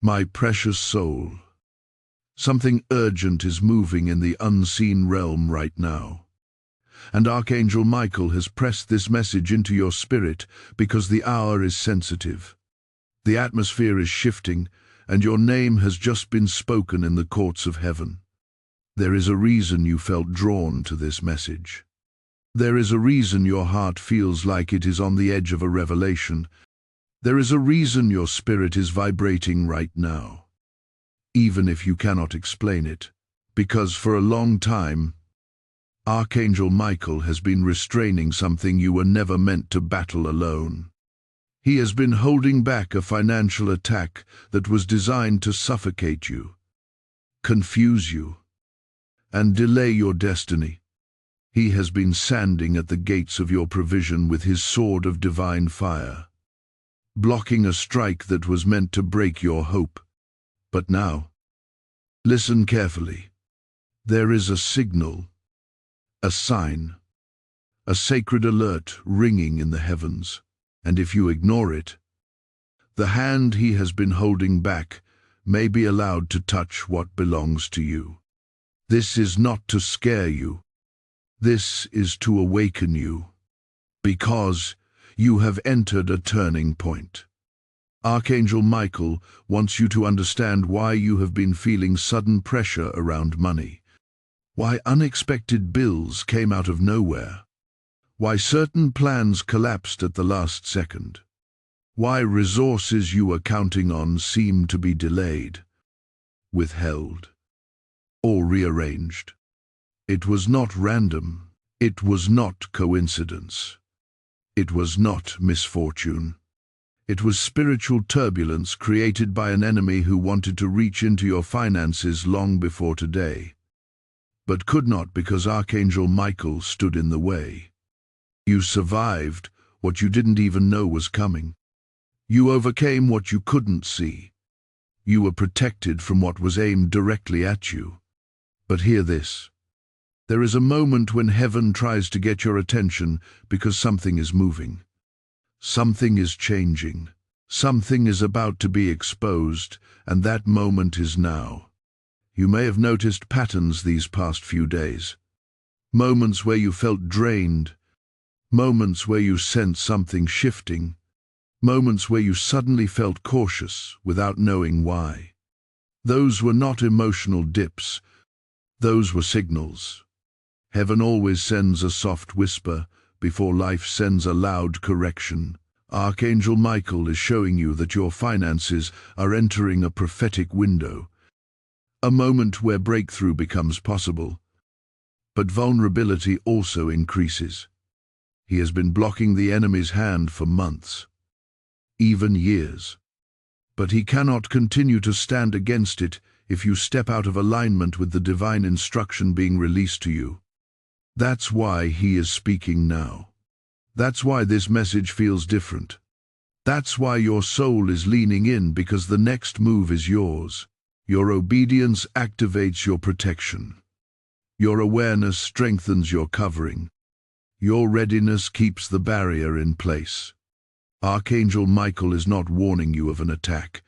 My precious soul, something urgent is moving in the unseen realm right now. And Archangel Michael has pressed this message into your spirit because the hour is sensitive. The atmosphere is shifting, and your name has just been spoken in the courts of heaven. There is a reason you felt drawn to this message. There is a reason your heart feels like it is on the edge of a revelation. There is a reason your spirit is vibrating right now, even if you cannot explain it, because for a long time, Archangel Michael has been restraining something you were never meant to battle alone. He has been holding back a financial attack that was designed to suffocate you, confuse you, and delay your destiny. He has been standing at the gates of your provision with his sword of divine fire, blocking a strike that was meant to break your hope. But now, listen carefully. There is a signal, a sign, a sacred alert ringing in the heavens, and if you ignore it, the hand he has been holding back may be allowed to touch what belongs to you. This is not to scare you. This is to awaken you, because you have entered a turning point. Archangel Michael wants you to understand why you have been feeling sudden pressure around money, why unexpected bills came out of nowhere, why certain plans collapsed at the last second, why resources you were counting on seem to be delayed, withheld, or rearranged. It was not random. It was not coincidence. It was not misfortune. It was spiritual turbulence created by an enemy who wanted to reach into your finances long before today, but could not because Archangel Michael stood in the way. You survived what you didn't even know was coming. You overcame what you couldn't see. You were protected from what was aimed directly at you. But hear this. There is a moment when heaven tries to get your attention because something is moving. Something is changing. Something is about to be exposed, and that moment is now. You may have noticed patterns these past few days. Moments where you felt drained. Moments where you sensed something shifting. Moments where you suddenly felt cautious without knowing why. Those were not emotional dips. Those were signals. Heaven always sends a soft whisper before life sends a loud correction. Archangel Michael is showing you that your finances are entering a prophetic window, a moment where breakthrough becomes possible. But vulnerability also increases. He has been blocking the enemy's hand for months, even years. But he cannot continue to stand against it if you step out of alignment with the divine instruction being released to you. That's why he is speaking now. That's why this message feels different. That's why your soul is leaning in, because the next move is yours. Your obedience activates your protection. Your awareness strengthens your covering. Your readiness keeps the barrier in place. Archangel Michael is not warning you of an attack.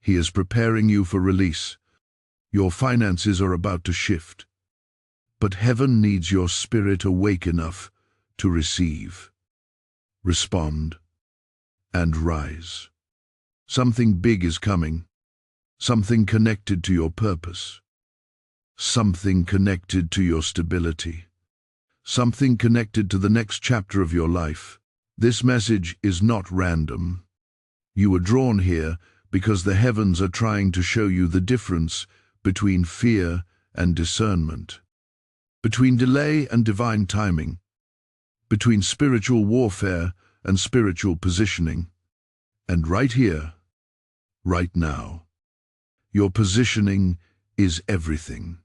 He is preparing you for release. Your finances are about to shift. But heaven needs your spirit awake enough to receive, respond, and rise. Something big is coming. Something connected to your purpose. Something connected to your stability. Something connected to the next chapter of your life. This message is not random. You were drawn here because the heavens are trying to show you the difference between fear and discernment, between delay and divine timing, between spiritual warfare and spiritual positioning. And right here, right now, your positioning is everything.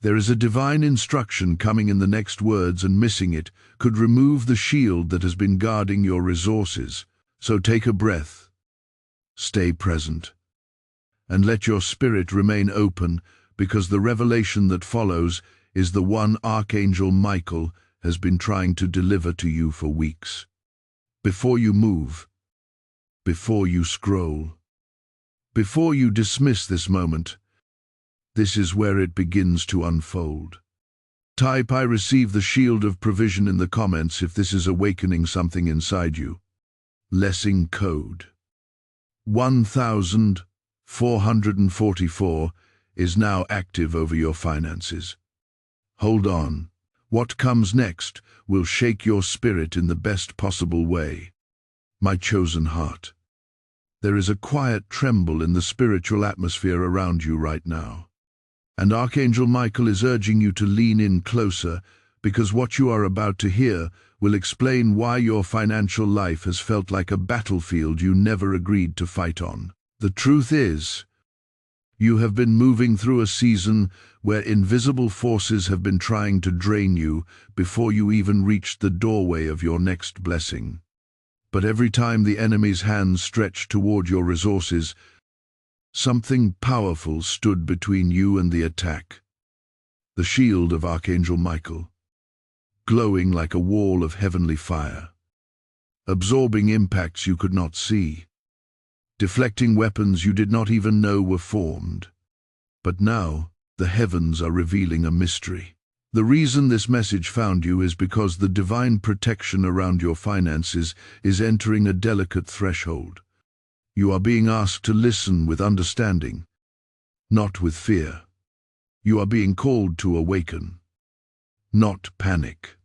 There is a divine instruction coming in the next words, and missing it could remove the shield that has been guarding your resources. So take a breath, stay present, and let your spirit remain open, because the revelation that follows is the one Archangel Michael has been trying to deliver to you for weeks. Before you move, before you scroll, Before you dismiss this moment, this is where it begins to unfold. Type "I receive the shield of provision" in the comments if this is awakening something inside you. Blessing code 1444 is now active over your finances. Hold on. What comes next will shake your spirit in the best possible way. My chosen heart. There is a quiet tremble in the spiritual atmosphere around you right now. And Archangel Michael is urging you to lean in closer, because what you are about to hear will explain why your financial life has felt like a battlefield you never agreed to fight on. The truth is, you have been moving through a season where invisible forces have been trying to drain you before you even reached the doorway of your next blessing. But every time the enemy's hands stretched toward your resources, something powerful stood between you and the attack. The shield of Archangel Michael, glowing like a wall of heavenly fire, absorbing impacts you could not see, deflecting weapons you did not even know were formed. But now, the heavens are revealing a mystery. The reason this message found you is because the divine protection around your finances is entering a delicate threshold. You are being asked to listen with understanding, not with fear. You are being called to awaken, not panic.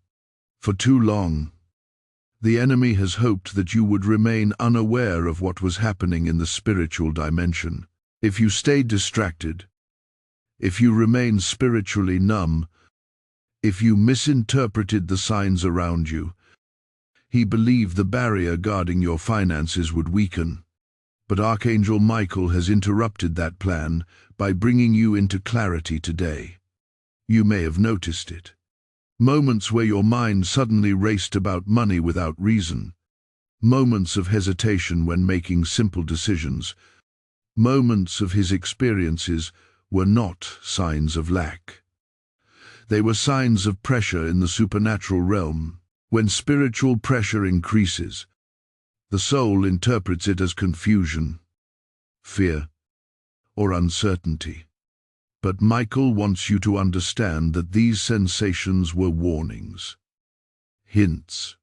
For too long, the enemy has hoped that you would remain unaware of what was happening in the spiritual dimension. If you stayed distracted, if you remained spiritually numb, if you misinterpreted the signs around you, he believed the barrier guarding your finances would weaken. But Archangel Michael has interrupted that plan by bringing you into clarity today. You may have noticed it. Moments where your mind suddenly raced about money without reason. Moments of hesitation when making simple decisions. Moments of his experiences were not signs of lack. They were signs of pressure in the supernatural realm. When spiritual pressure increases, the soul interprets it as confusion, fear, or uncertainty. But Michael wants you to understand that these sensations were warnings, hints,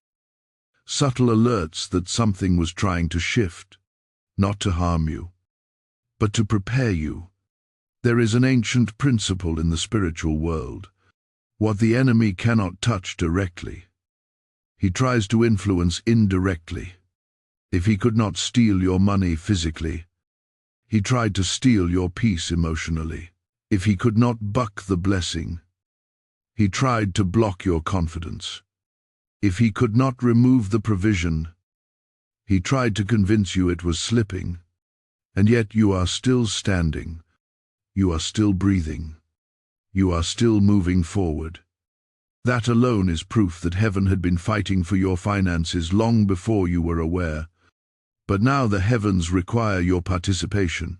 subtle alerts that something was trying to shift, not to harm you, but to prepare you. There is an ancient principle in the spiritual world. What the enemy cannot touch directly, he tries to influence indirectly. If he could not steal your money physically, he tried to steal your peace emotionally. If he could not buck the blessing, he tried to block your confidence. If he could not remove the provision, he tried to convince you it was slipping. And yet you are still standing. You are still breathing. You are still moving forward. That alone is proof that heaven had been fighting for your finances long before you were aware. But now the heavens require your participation.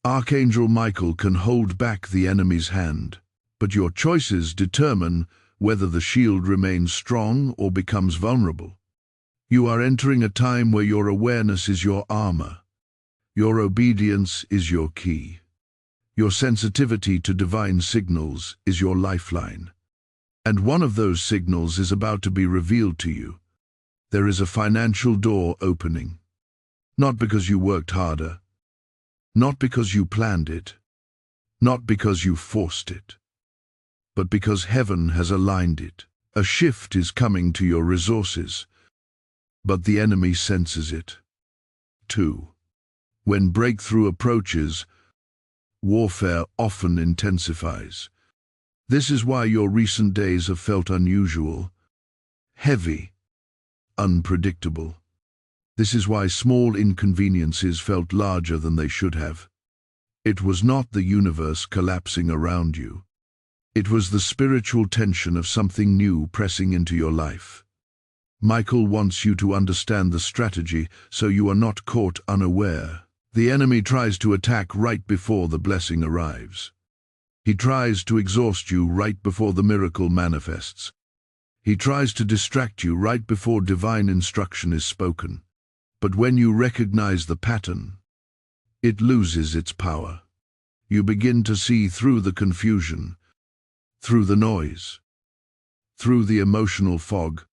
Archangel Michael can hold back the enemy's hand, but your choices determine whether the shield remains strong or becomes vulnerable. You are entering a time where your awareness is your armor. Your obedience is your key. Your sensitivity to divine signals is your lifeline. And one of those signals is about to be revealed to you. There is a financial door opening. Not because you worked harder, not because you planned it, not because you forced it, but because heaven has aligned it. A shift is coming to your resources, but the enemy senses it. 2. When breakthrough approaches, warfare often intensifies. This is why your recent days have felt unusual, heavy, unpredictable. This is why small inconveniences felt larger than they should have. It was not the universe collapsing around you. It was the spiritual tension of something new pressing into your life. Michael wants you to understand the strategy so you are not caught unaware. The enemy tries to attack right before the blessing arrives. He tries to exhaust you right before the miracle manifests. He tries to distract you right before divine instruction is spoken. But when you recognize the pattern, it loses its power. You begin to see through the confusion, through the noise, through the emotional fog.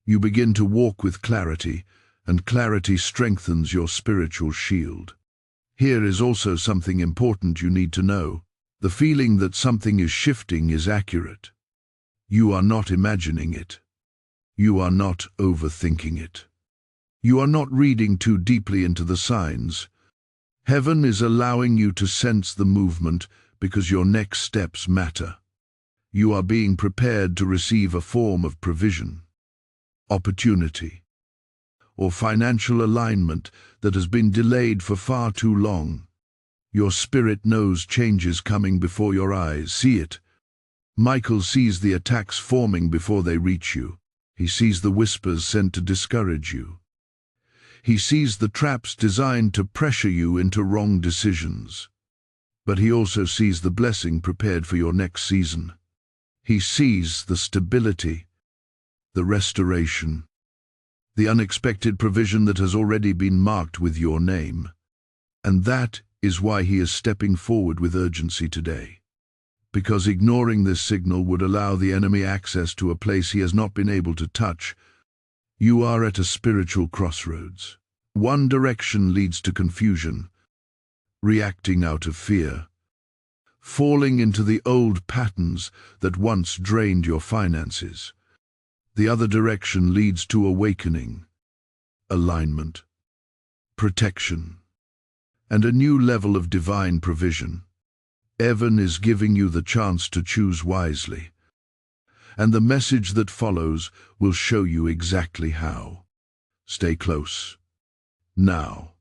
You begin to walk with clarity, and clarity strengthens your spiritual shield. Here is also something important you need to know. The feeling that something is shifting is accurate. You are not imagining it. You are not overthinking it. You are not reading too deeply into the signs. Heaven is allowing you to sense the movement because your next steps matter. You are being prepared to receive a form of provision, opportunity, or financial alignment that has been delayed for far too long. Your spirit knows change is coming before your eyes. See it. Michael sees the attacks forming before they reach you. He sees the whispers sent to discourage you. He sees the traps designed to pressure you into wrong decisions. But he also sees the blessing prepared for your next season. He sees the stability, the restoration, the unexpected provision that has already been marked with your name. And that is why he is stepping forward with urgency today. Because ignoring this signal would allow the enemy access to a place he has not been able to touch. You are at a spiritual crossroads. One direction leads to confusion, reacting out of fear, falling into the old patterns that once drained your finances. The other direction leads to awakening, alignment, protection, and a new level of divine provision. Heaven is giving you the chance to choose wisely, and the message that follows will show you exactly how. Stay close. Now,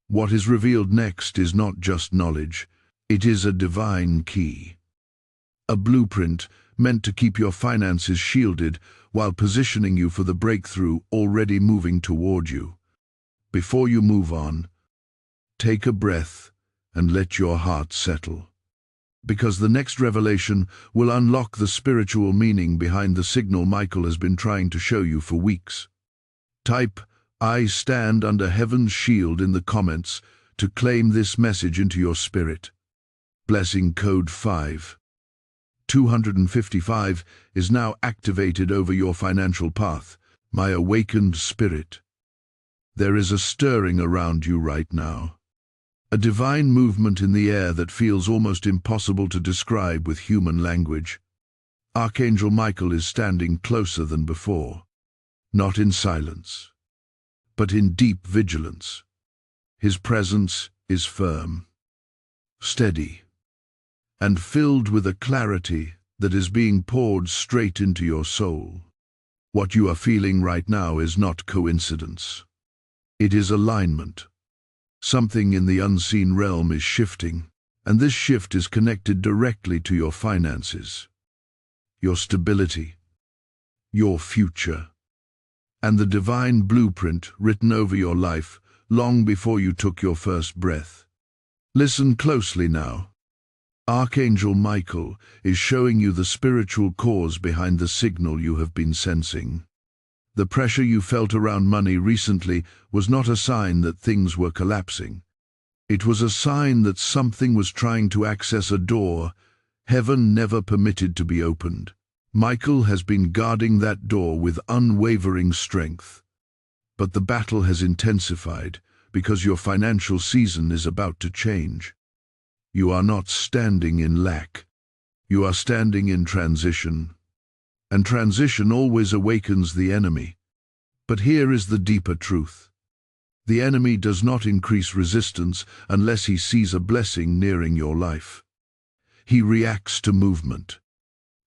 what is revealed next is not just knowledge, it is a divine key. A blueprint meant to keep your finances shielded while positioning you for the breakthrough already moving toward you. Before you move on, take a breath and let your heart settle. Because the next revelation will unlock the spiritual meaning behind the signal Michael has been trying to show you for weeks. Type, "I stand under heaven's shield" in the comments to claim this message into your spirit. Blessing code 5255 is now activated over your financial path. My awakened spirit. There is a stirring around you right now. A divine movement in the air that feels almost impossible to describe with human language. Archangel Michael is standing closer than before, not in silence, but in deep vigilance. His presence is firm, steady, and filled with a clarity that is being poured straight into your soul. What you are feeling right now is not coincidence. It is alignment. Something in the unseen realm is shifting, and this shift is connected directly to your finances, your stability, your future, and the divine blueprint written over your life long before you took your first breath. Listen closely now. Archangel Michael is showing you the spiritual cause behind the signal you have been sensing. The pressure you felt around money recently was not a sign that things were collapsing. It was a sign that something was trying to access a door heaven never permitted to be opened. Michael has been guarding that door with unwavering strength. But the battle has intensified because your financial season is about to change. You are not standing in lack. You are standing in transition. And transition always awakens the enemy. But here is the deeper truth. The enemy does not increase resistance unless he sees a blessing nearing your life. He reacts to movement.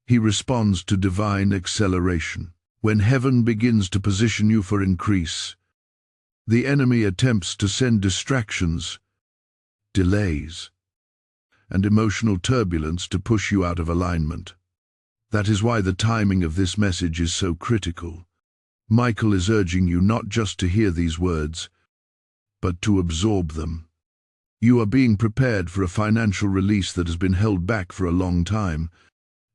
He responds to divine acceleration. When heaven begins to position you for increase, the enemy attempts to send distractions, delays, and emotional turbulence to push you out of alignment. That is why the timing of this message is so critical. Michael is urging you not just to hear these words, but to absorb them. You are being prepared for a financial release that has been held back for a long time,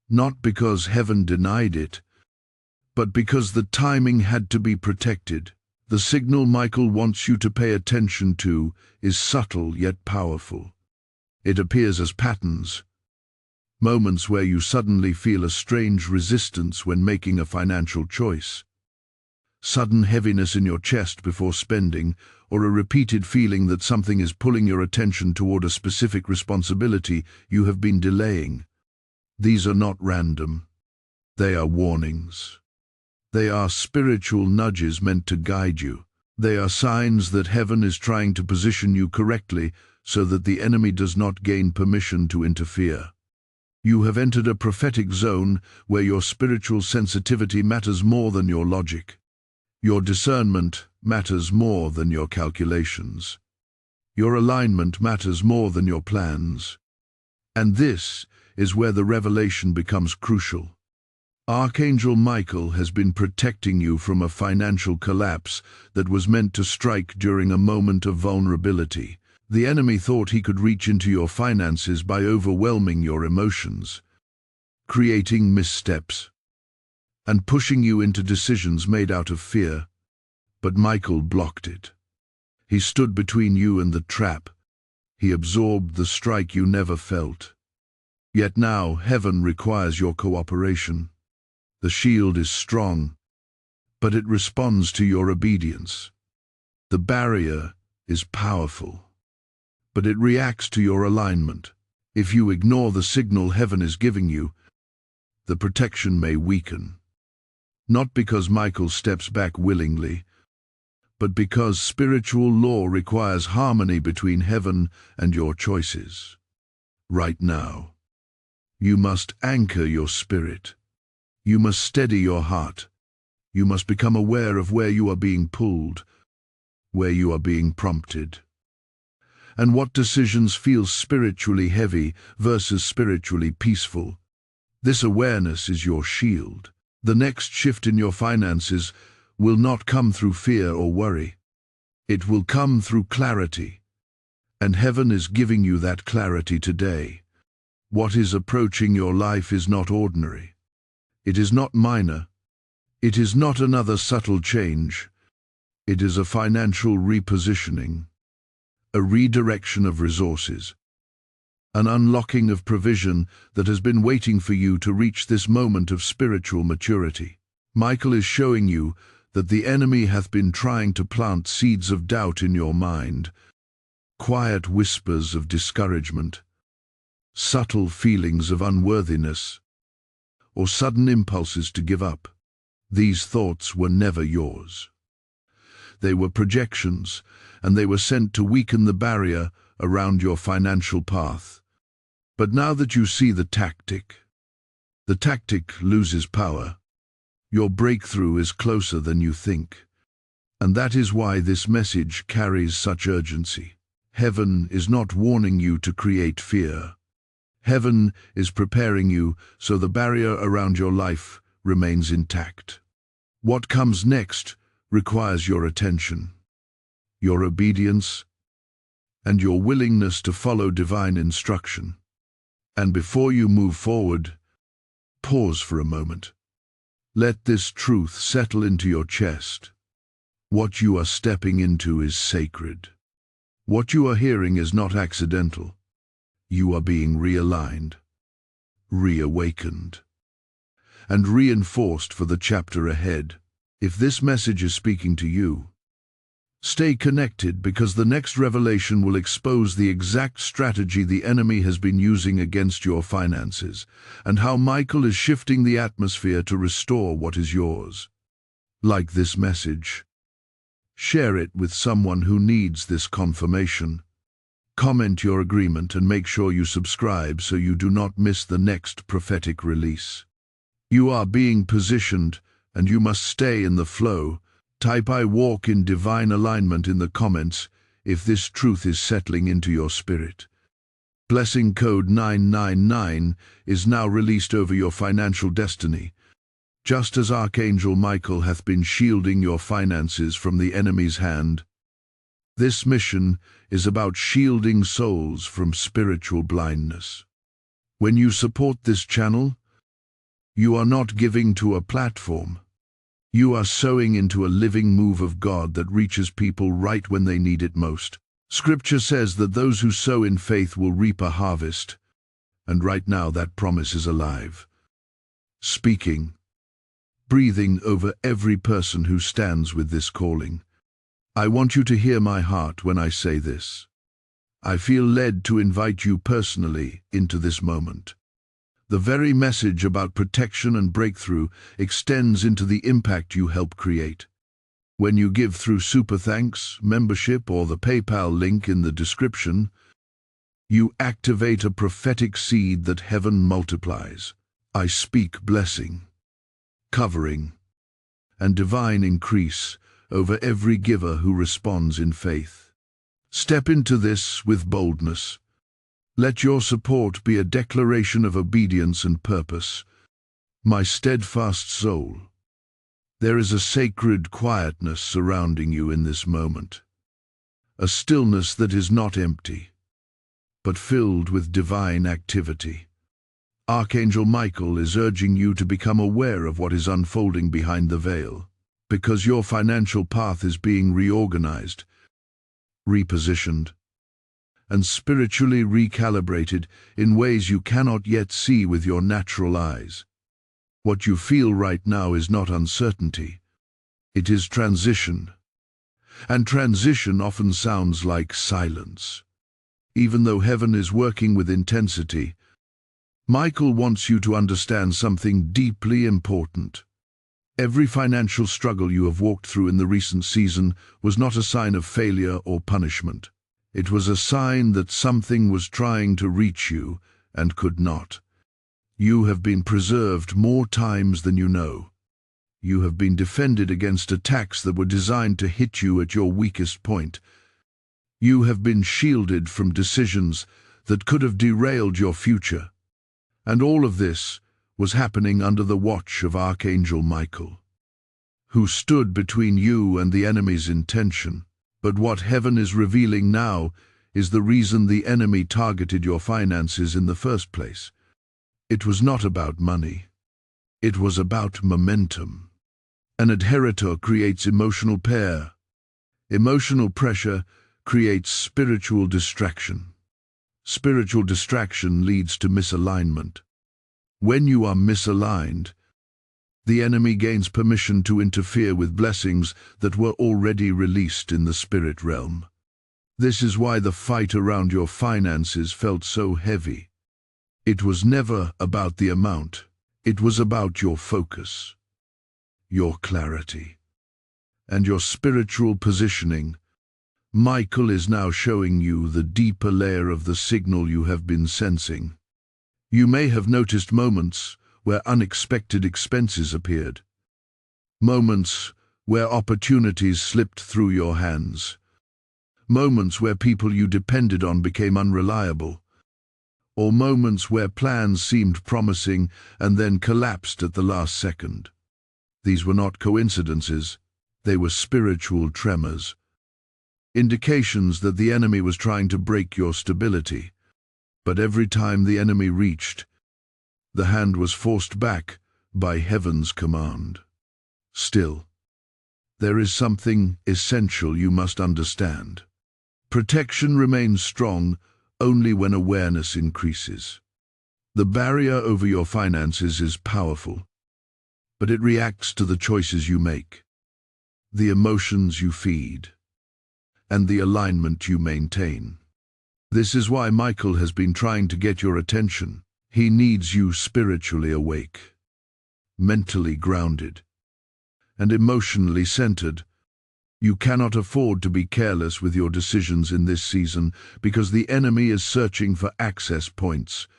not because heaven denied it, but because the timing had to be protected. The signal Michael wants you to pay attention to is subtle yet powerful. It appears as patterns, moments where you suddenly feel a strange resistance when making a financial choice, sudden heaviness in your chest before spending, or a repeated feeling that something is pulling your attention toward a specific responsibility you have been delaying. These are not random. They are warnings. They are spiritual nudges meant to guide you. They are signs that heaven is trying to position you correctly so that the enemy does not gain permission to interfere. You have entered a prophetic zone where your spiritual sensitivity matters more than your logic. Your discernment matters more than your calculations. Your alignment matters more than your plans. And this is where the revelation becomes crucial. Archangel Michael has been protecting you from a financial collapse that was meant to strike during a moment of vulnerability. The enemy thought he could reach into your finances by overwhelming your emotions, creating missteps, and pushing you into decisions made out of fear. But Michael blocked it. He stood between you and the trap. He absorbed the strike you never felt. Yet now heaven requires your cooperation. The shield is strong, but it responds to your obedience. The barrier is powerful, but it reacts to your alignment. If you ignore the signal heaven is giving you, the protection may weaken. Not because Michael steps back willingly, but because spiritual law requires harmony between heaven and your choices. Right now, you must anchor your spirit. You must steady your heart. You must become aware of where you are being pulled, where you are being prompted, and what decisions feel spiritually heavy versus spiritually peaceful. This awareness is your shield. The next shift in your finances will not come through fear or worry. It will come through clarity, and heaven is giving you that clarity today. What is approaching your life is not ordinary. It is not minor. It is not another subtle change. It is a financial repositioning, a redirection of resources, an unlocking of provision that has been waiting for you to reach this moment of spiritual maturity. Michael is showing you that the enemy hath been trying to plant seeds of doubt in your mind, quiet whispers of discouragement, subtle feelings of unworthiness, or sudden impulses to give up. These thoughts were never yours. They were projections, and they were sent to weaken the barrier around your financial path. But now that you see the tactic loses power. Your breakthrough is closer than you think. And that is why this message carries such urgency. Heaven is not warning you to create fear. Heaven is preparing you so the barrier around your life remains intact. What comes next requires your attention, your obedience, and your willingness to follow divine instruction. And before you move forward, pause for a moment. Let this truth settle into your chest. What you are stepping into is sacred. What you are hearing is not accidental. You are being realigned, reawakened, and reinforced for the chapter ahead. If this message is speaking to you, stay connected, because the next revelation will expose the exact strategy the enemy has been using against your finances, and how Michael is shifting the atmosphere to restore what is yours. Like this message, share it with someone who needs this confirmation. Comment your agreement and make sure you subscribe so you do not miss the next prophetic release. You are being positioned, and you must stay in the flow. Type "I walk in divine alignment" in the comments if this truth is settling into your spirit. Blessing code 999 is now released over your financial destiny. Just as Archangel Michael hath been shielding your finances from the enemy's hand, this mission is about shielding souls from spiritual blindness. When you support this channel, you are not giving to a platform. You are sowing into a living move of God that reaches people right when they need it most. Scripture says that those who sow in faith will reap a harvest, and right now that promise is alive. Speaking, breathing over every person who stands with this calling. I want you to hear my heart when I say this. I feel led to invite you personally into this moment. The very message about protection and breakthrough extends into the impact you help create. When you give through Super Thanks, membership, or the PayPal link in the description, you activate a prophetic seed that heaven multiplies. I speak blessing, covering, and divine increase over every giver who responds in faith. Step into this with boldness. Let your support be a declaration of obedience and purpose. My steadfast soul, there is a sacred quietness surrounding you in this moment. A stillness that is not empty, but filled with divine activity. Archangel Michael is urging you to become aware of what is unfolding behind the veil, because your financial path is being reorganized, repositioned, and spiritually recalibrated in ways you cannot yet see with your natural eyes. What you feel right now is not uncertainty. It is transition. And transition often sounds like silence. Even though heaven is working with intensity, Michael wants you to understand something deeply important. Every financial struggle you have walked through in the recent season was not a sign of failure or punishment. It was a sign that something was trying to reach you and could not. You have been preserved more times than you know. You have been defended against attacks that were designed to hit you at your weakest point. You have been shielded from decisions that could have derailed your future. And all of this was happening under the watch of Archangel Michael, who stood between you and the enemy's intention. But what heaven is revealing now is the reason the enemy targeted your finances in the first place. It was not about money. It was about momentum. An inheritor creates emotional pair. Emotional pressure creates spiritual distraction. Spiritual distraction leads to misalignment. When you are misaligned, the enemy gains permission to interfere with blessings that were already released in the spirit realm. This is why the fight around your finances felt so heavy. It was never about the amount. It was about your focus, your clarity, and your spiritual positioning. Michael is now showing you the deeper layer of the signal you have been sensing. You may have noticed moments where unexpected expenses appeared. Moments where opportunities slipped through your hands. Moments where people you depended on became unreliable. Or moments where plans seemed promising and then collapsed at the last second. These were not coincidences, they were spiritual tremors. Indications that the enemy was trying to break your stability. But every time the enemy reached, the hand was forced back by heaven's command. Still, there is something essential you must understand. Protection remains strong only when awareness increases. The barrier over your finances is powerful, but it reacts to the choices you make, the emotions you feed, and the alignment you maintain. This is why Michael has been trying to get your attention. He needs you spiritually awake, mentally grounded, and emotionally centered. You cannot afford to be careless with your decisions in this season because the enemy is searching for access points.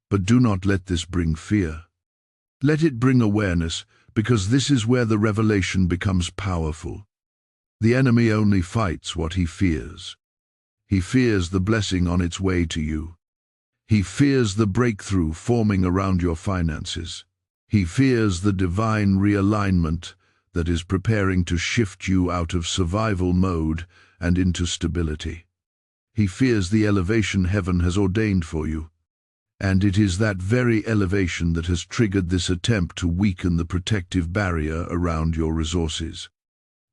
But do not let this bring fear. Let it bring awareness, because this is where the revelation becomes powerful. The enemy only fights what he fears. He fears the blessing on its way to you. He fears the breakthrough forming around your finances. He fears the divine realignment that is preparing to shift you out of survival mode and into stability. He fears the elevation heaven has ordained for you. And it is that very elevation that has triggered this attempt to weaken the protective barrier around your resources.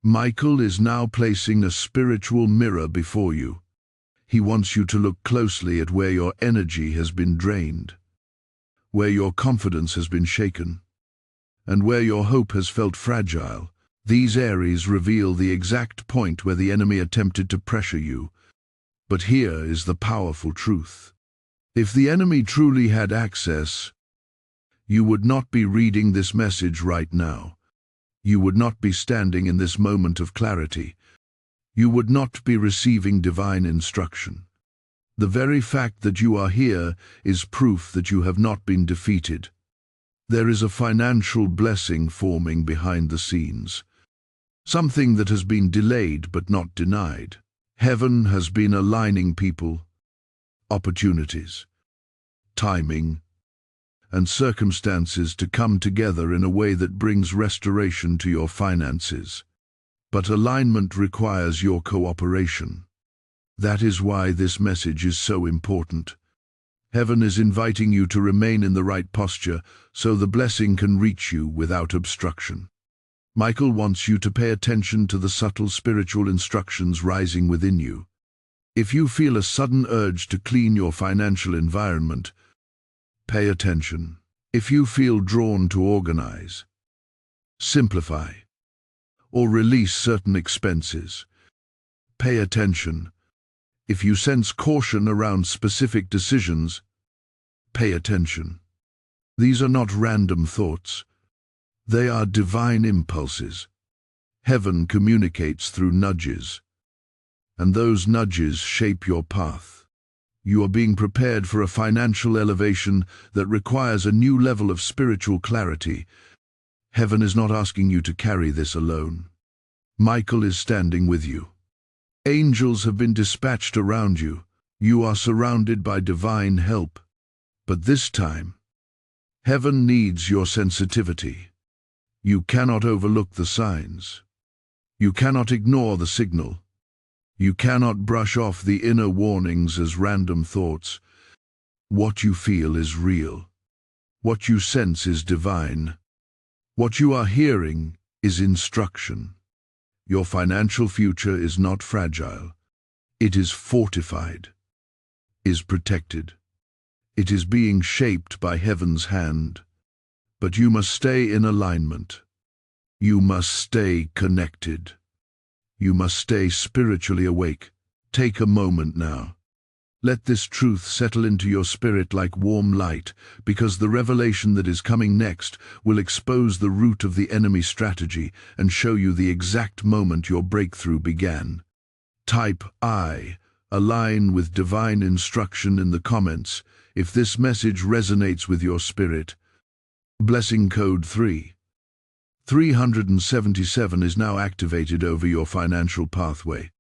Michael is now placing a spiritual mirror before you. He wants you to look closely at where your energy has been drained, where your confidence has been shaken, and where your hope has felt fragile. These areas reveal the exact point where the enemy attempted to pressure you. But here is the powerful truth. If the enemy truly had access, you would not be reading this message right now. You would not be standing in this moment of clarity. You would not be receiving divine instruction. The very fact that you are here is proof that you have not been defeated. There is a financial blessing forming behind the scenes. Something that has been delayed but not denied. Heaven has been aligning people, opportunities, timing, and circumstances to come together in a way that brings restoration to your finances. But alignment requires your cooperation. That is why this message is so important. Heaven is inviting you to remain in the right posture so the blessing can reach you without obstruction. Michael wants you to pay attention to the subtle spiritual instructions rising within you. If you feel a sudden urge to clean your financial environment, pay attention. If you feel drawn to organize, simplify, or release certain expenses, pay attention. If you sense caution around specific decisions, pay attention. These are not random thoughts. They are divine impulses. Heaven communicates through nudges, and those nudges shape your path. You are being prepared for a financial elevation that requires a new level of spiritual clarity. Heaven is not asking you to carry this alone. Michael is standing with you. Angels have been dispatched around you. You are surrounded by divine help. But this time, heaven needs your sensitivity. You cannot overlook the signs. You cannot ignore the signal. You cannot brush off the inner warnings as random thoughts. What you feel is real. What you sense is divine. What you are hearing is instruction. Your financial future is not fragile. It is fortified, is protected. It is being shaped by heaven's hand. But you must stay in alignment. You must stay connected. You must stay spiritually awake. Take a moment now. Let this truth settle into your spirit like warm light, because the revelation that is coming next will expose the root of the enemy's strategy and show you the exact moment your breakthrough began. Type I, align with divine instruction in the comments if this message resonates with your spirit. Blessing code 377 is now activated over your financial pathway.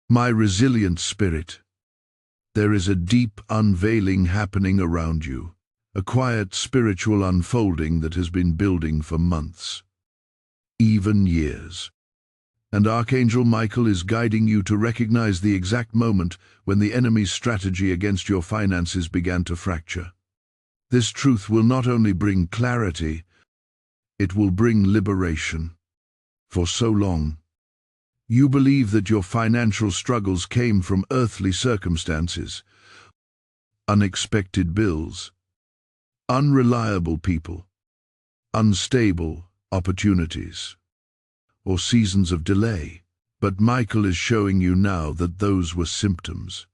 My resilient spirit. There is a deep unveiling happening around you, a quiet spiritual unfolding that has been building for months, even years. And Archangel Michael is guiding you to recognize the exact moment when the enemy's strategy against your finances began to fracture. This truth will not only bring clarity, it will bring liberation. For so long, you believe that your financial struggles came from earthly circumstances, unexpected bills, unreliable people, unstable opportunities, or seasons of delay. But Michael is showing you now that those were symptoms,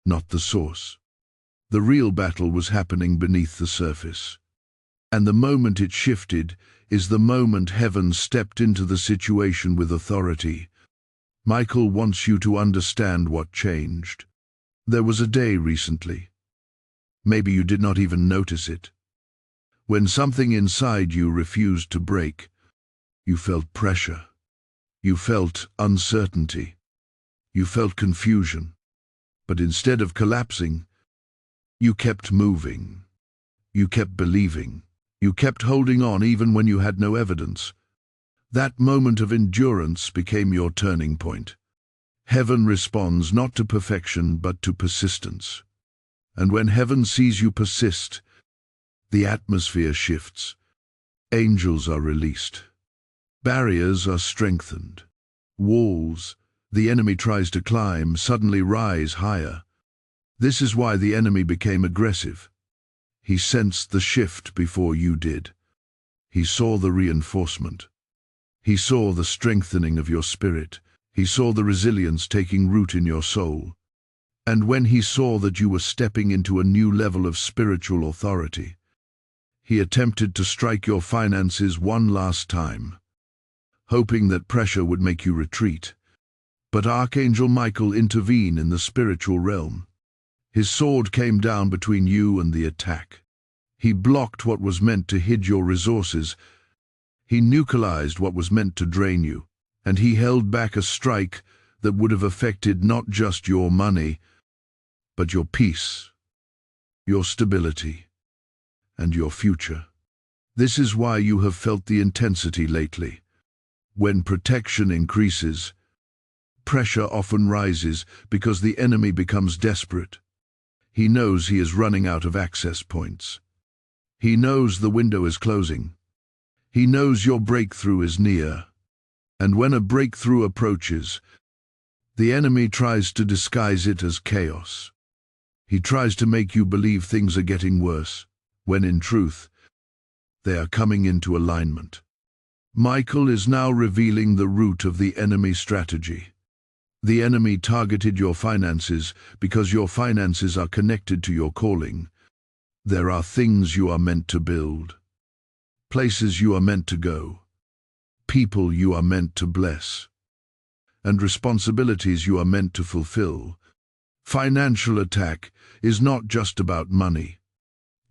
not the source. The real battle was happening beneath the surface. And the moment it shifted is the moment heaven stepped into the situation with authority. Michael wants you to understand what changed. There was a day recently, maybe you did not even notice it, when something inside you refused to break. You felt pressure. You felt uncertainty. You felt confusion. But instead of collapsing, you kept moving. You kept believing. You kept holding on even when you had no evidence. That moment of endurance became your turning point. Heaven responds not to perfection but to persistence. And when heaven sees you persist, the atmosphere shifts. Angels are released. Barriers are strengthened. Walls the enemy tries to climb suddenly rise higher. This is why the enemy became aggressive. He sensed the shift before you did. He saw the reinforcement. He saw the strengthening of your spirit. He saw the resilience taking root in your soul. And when he saw that you were stepping into a new level of spiritual authority, he attempted to strike your finances one last time, hoping that pressure would make you retreat. But Archangel Michael intervened in the spiritual realm. His sword came down between you and the attack. He blocked what was meant to hid your resources. He neutralized what was meant to drain you, and he held back a strike that would have affected not just your money, but your peace, your stability, and your future. This is why you have felt the intensity lately. When protection increases, pressure often rises because the enemy becomes desperate. He knows he is running out of access points. He knows the window is closing. He knows your breakthrough is near. And when a breakthrough approaches, the enemy tries to disguise it as chaos. He tries to make you believe things are getting worse, when in truth, they are coming into alignment. Michael is now revealing the root of the enemy strategy. The enemy targeted your finances because your finances are connected to your calling. There are things you are meant to build, places you are meant to go, people you are meant to bless, and responsibilities you are meant to fulfill. Financial attack is not just about money.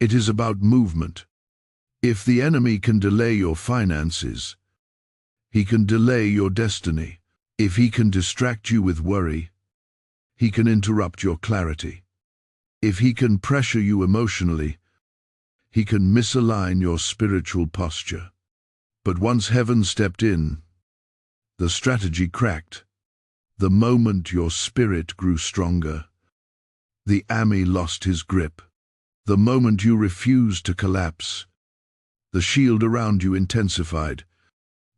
It is about movement. If the enemy can delay your finances, he can delay your destiny. If he can distract you with worry, he can interrupt your clarity. If he can pressure you emotionally, he can misalign your spiritual posture. But once heaven stepped in, the strategy cracked. The moment your spirit grew stronger, the enemy lost his grip. The moment you refused to collapse, the shield around you intensified.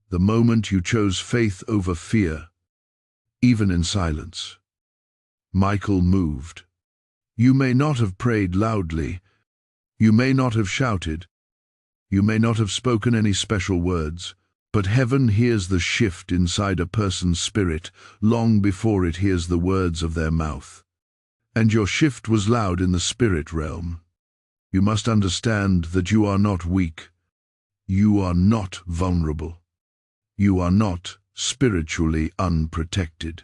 The moment you chose faith over fear, even in silence, Michael moved. You may not have prayed loudly, you may not have shouted, you may not have spoken any special words, but heaven hears the shift inside a person's spirit long before it hears the words of their mouth. And your shift was loud in the spirit realm. You must understand that you are not weak. You are not vulnerable. You are not spiritually unprotected.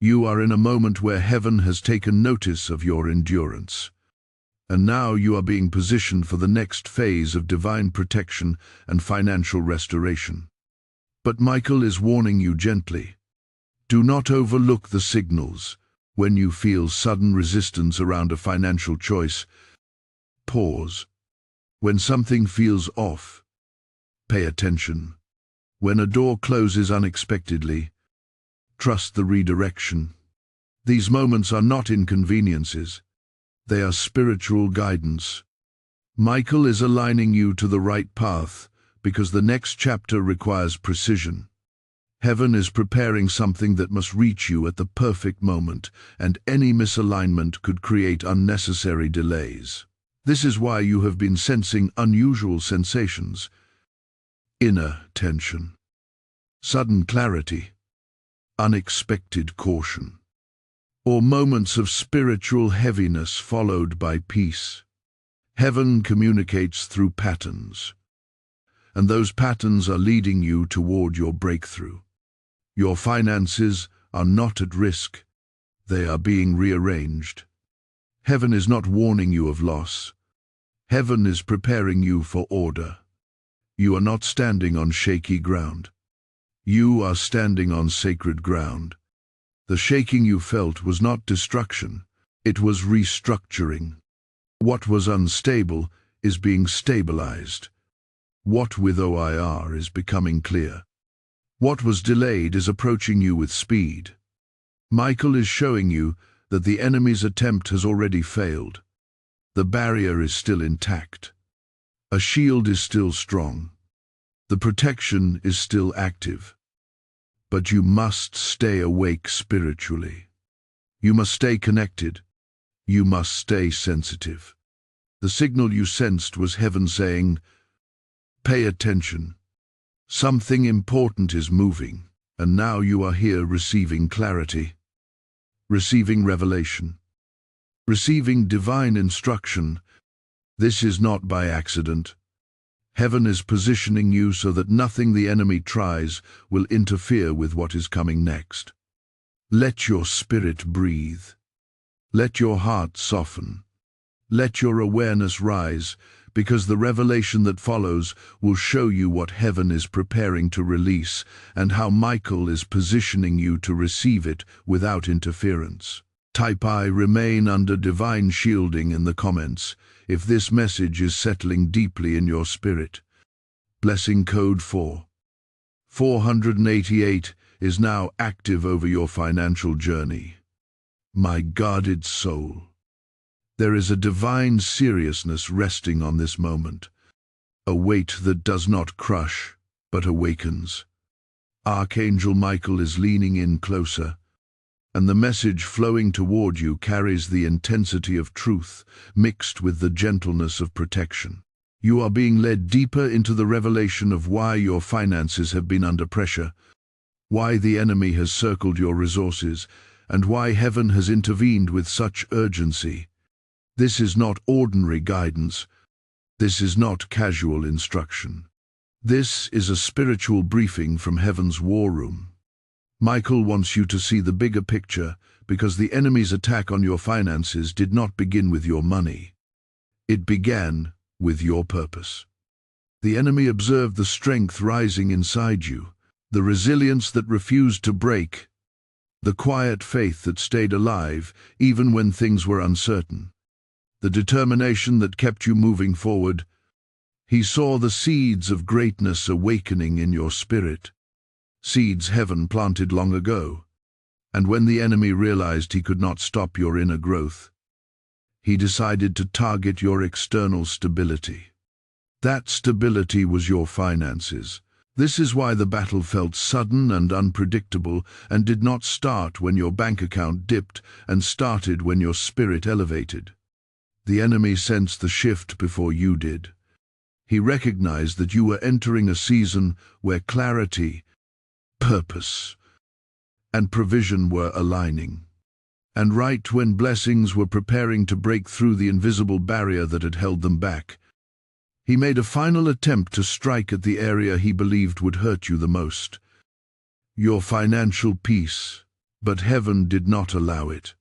You are in a moment where heaven has taken notice of your endurance. And now you are being positioned for the next phase of divine protection and financial restoration. But Michael is warning you gently. Do not overlook the signals. When you feel sudden resistance around a financial choice, pause. When something feels off, pay attention. When a door closes unexpectedly, trust the redirection. These moments are not inconveniences. They are spiritual guidance. Michael is aligning you to the right path because the next chapter requires precision. Heaven is preparing something that must reach you at the perfect moment, and any misalignment could create unnecessary delays. This is why you have been sensing unusual sensations, inner tension, sudden clarity, unexpected caution, or moments of spiritual heaviness followed by peace. Heaven communicates through patterns, and those patterns are leading you toward your breakthrough. Your finances are not at risk. They are being rearranged. Heaven is not warning you of loss. Heaven is preparing you for order. You are not standing on shaky ground. You are standing on sacred ground. The shaking you felt was not destruction. It was restructuring. What was unstable is being stabilized. What with OIR is becoming clear. What was delayed is approaching you with speed. Michael is showing you that the enemy's attempt has already failed. The barrier is still intact. A shield is still strong. The protection is still active. But you must stay awake spiritually. You must stay connected. You must stay sensitive. The signal you sensed was heaven saying, "Pay attention. Something important is moving, and now you are here receiving clarity, receiving revelation, receiving divine instruction. This is not by accident. Heaven is positioning you so that nothing the enemy tries will interfere with what is coming next. Let your spirit breathe. Let your heart soften. Let your awareness rise, because the revelation that follows will show you what heaven is preparing to release and how Michael is positioning you to receive it without interference. Type I remain under divine shielding in the comments if this message is settling deeply in your spirit. Blessing code 488 is now active over your financial journey. My guarded soul. There is a divine seriousness resting on this moment, a weight that does not crush, but awakens. Archangel Michael is leaning in closer, and the message flowing toward you carries the intensity of truth mixed with the gentleness of protection. You are being led deeper into the revelation of why your finances have been under pressure, why the enemy has circled your resources, and why heaven has intervened with such urgency. This is not ordinary guidance. This is not casual instruction. This is a spiritual briefing from heaven's war room. Michael wants you to see the bigger picture because the enemy's attack on your finances did not begin with your money. It began with your purpose. The enemy observed the strength rising inside you, the resilience that refused to break, the quiet faith that stayed alive even when things were uncertain, the determination that kept you moving forward. He saw the seeds of greatness awakening in your spirit, seeds heaven planted long ago. And when the enemy realized he could not stop your inner growth, he decided to target your external stability. That stability was your finances. This is why the battle felt sudden and unpredictable and did not start when your bank account dipped and started when your spirit elevated. The enemy sensed the shift before you did. He recognized that you were entering a season where clarity, purpose, and provision were aligning. And right when blessings were preparing to break through the invisible barrier that had held them back, he made a final attempt to strike at the area he believed would hurt you the most. Your financial peace, but heaven did not allow it.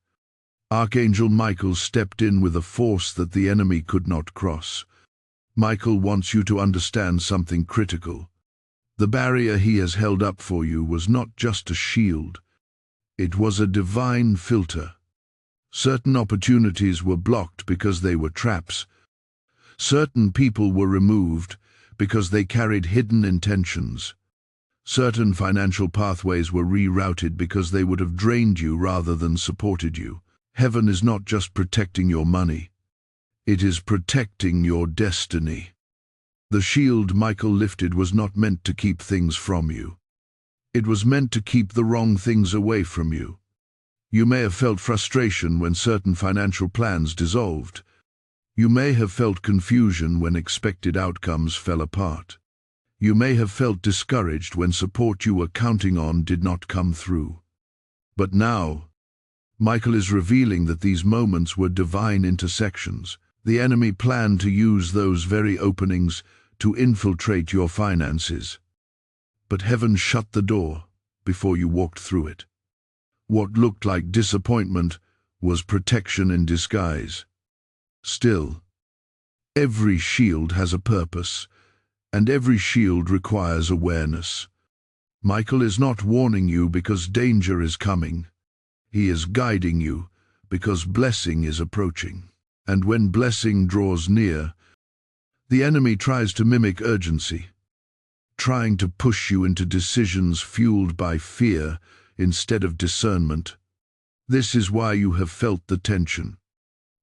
Archangel Michael stepped in with a force that the enemy could not cross. Michael wants you to understand something critical. The barrier he has held up for you was not just a shield. It was a divine filter. Certain opportunities were blocked because they were traps. Certain people were removed because they carried hidden intentions. Certain financial pathways were rerouted because they would have drained you rather than supported you. Heaven is not just protecting your money. It is protecting your destiny. The shield Michael lifted was not meant to keep things from you. It was meant to keep the wrong things away from you. You may have felt frustration when certain financial plans dissolved. You may have felt confusion when expected outcomes fell apart. You may have felt discouraged when support you were counting on did not come through. But now, Michael is revealing that these moments were divine intersections. The enemy planned to use those very openings to infiltrate your finances. But heaven shut the door before you walked through it. What looked like disappointment was protection in disguise. Still, every shield has a purpose, and every shield requires awareness. Michael is not warning you because danger is coming. He is guiding you because blessing is approaching. And when blessing draws near, the enemy tries to mimic urgency, trying to push you into decisions fueled by fear instead of discernment. This is why you have felt the tension.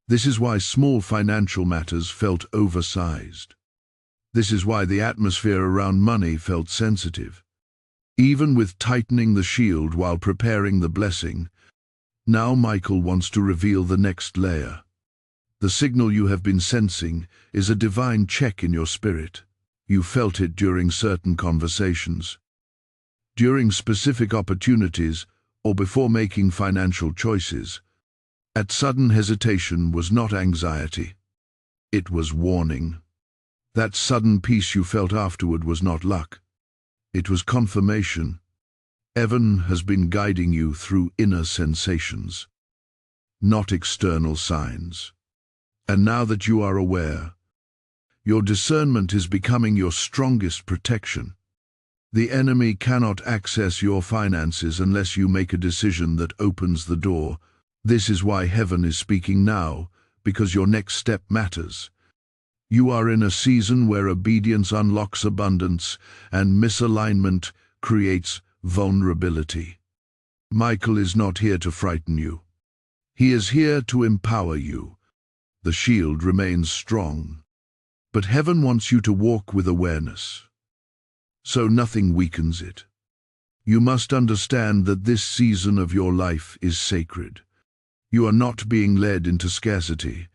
This is why small financial matters felt oversized. This is why the atmosphere around money felt sensitive. Even with tightening the shield while preparing the blessing, now Michael wants to reveal the next layer. The signal you have been sensing is a divine check in your spirit. You felt it during certain conversations, during specific opportunities, or before making financial choices. That sudden hesitation was not anxiety. It was warning. That sudden peace you felt afterward was not luck. It was confirmation. Heaven has been guiding you through inner sensations, not external signs. And now that you are aware, your discernment is becoming your strongest protection. The enemy cannot access your finances unless you make a decision that opens the door. This is why heaven is speaking now, because your next step matters. You are in a season where obedience unlocks abundance and misalignment creates vulnerability. Michael is not here to frighten you. He is here to empower you. The shield remains strong, but heaven wants you to walk with awareness, so nothing weakens it. You must understand that this season of your life is sacred. You are not being led into scarcity.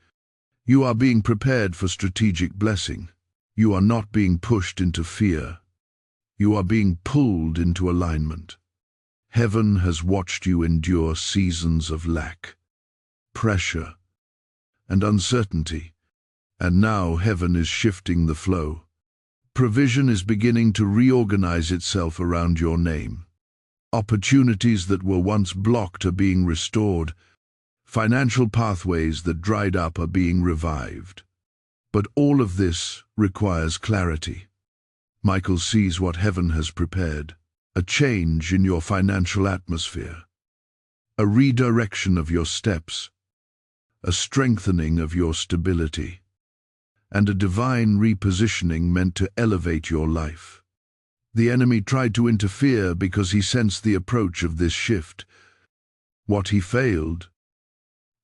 You are being prepared for strategic blessing. You are not being pushed into fear. You are being pulled into alignment. Heaven has watched you endure seasons of lack, pressure, and uncertainty, and now heaven is shifting the flow. Provision is beginning to reorganize itself around your name. Opportunities that were once blocked are being restored. Financial pathways that dried up are being revived. But all of this requires clarity. Michael sees what heaven has prepared: a change in your financial atmosphere, a redirection of your steps, a strengthening of your stability, and a divine repositioning meant to elevate your life. The enemy tried to interfere because he sensed the approach of this shift. What he failed,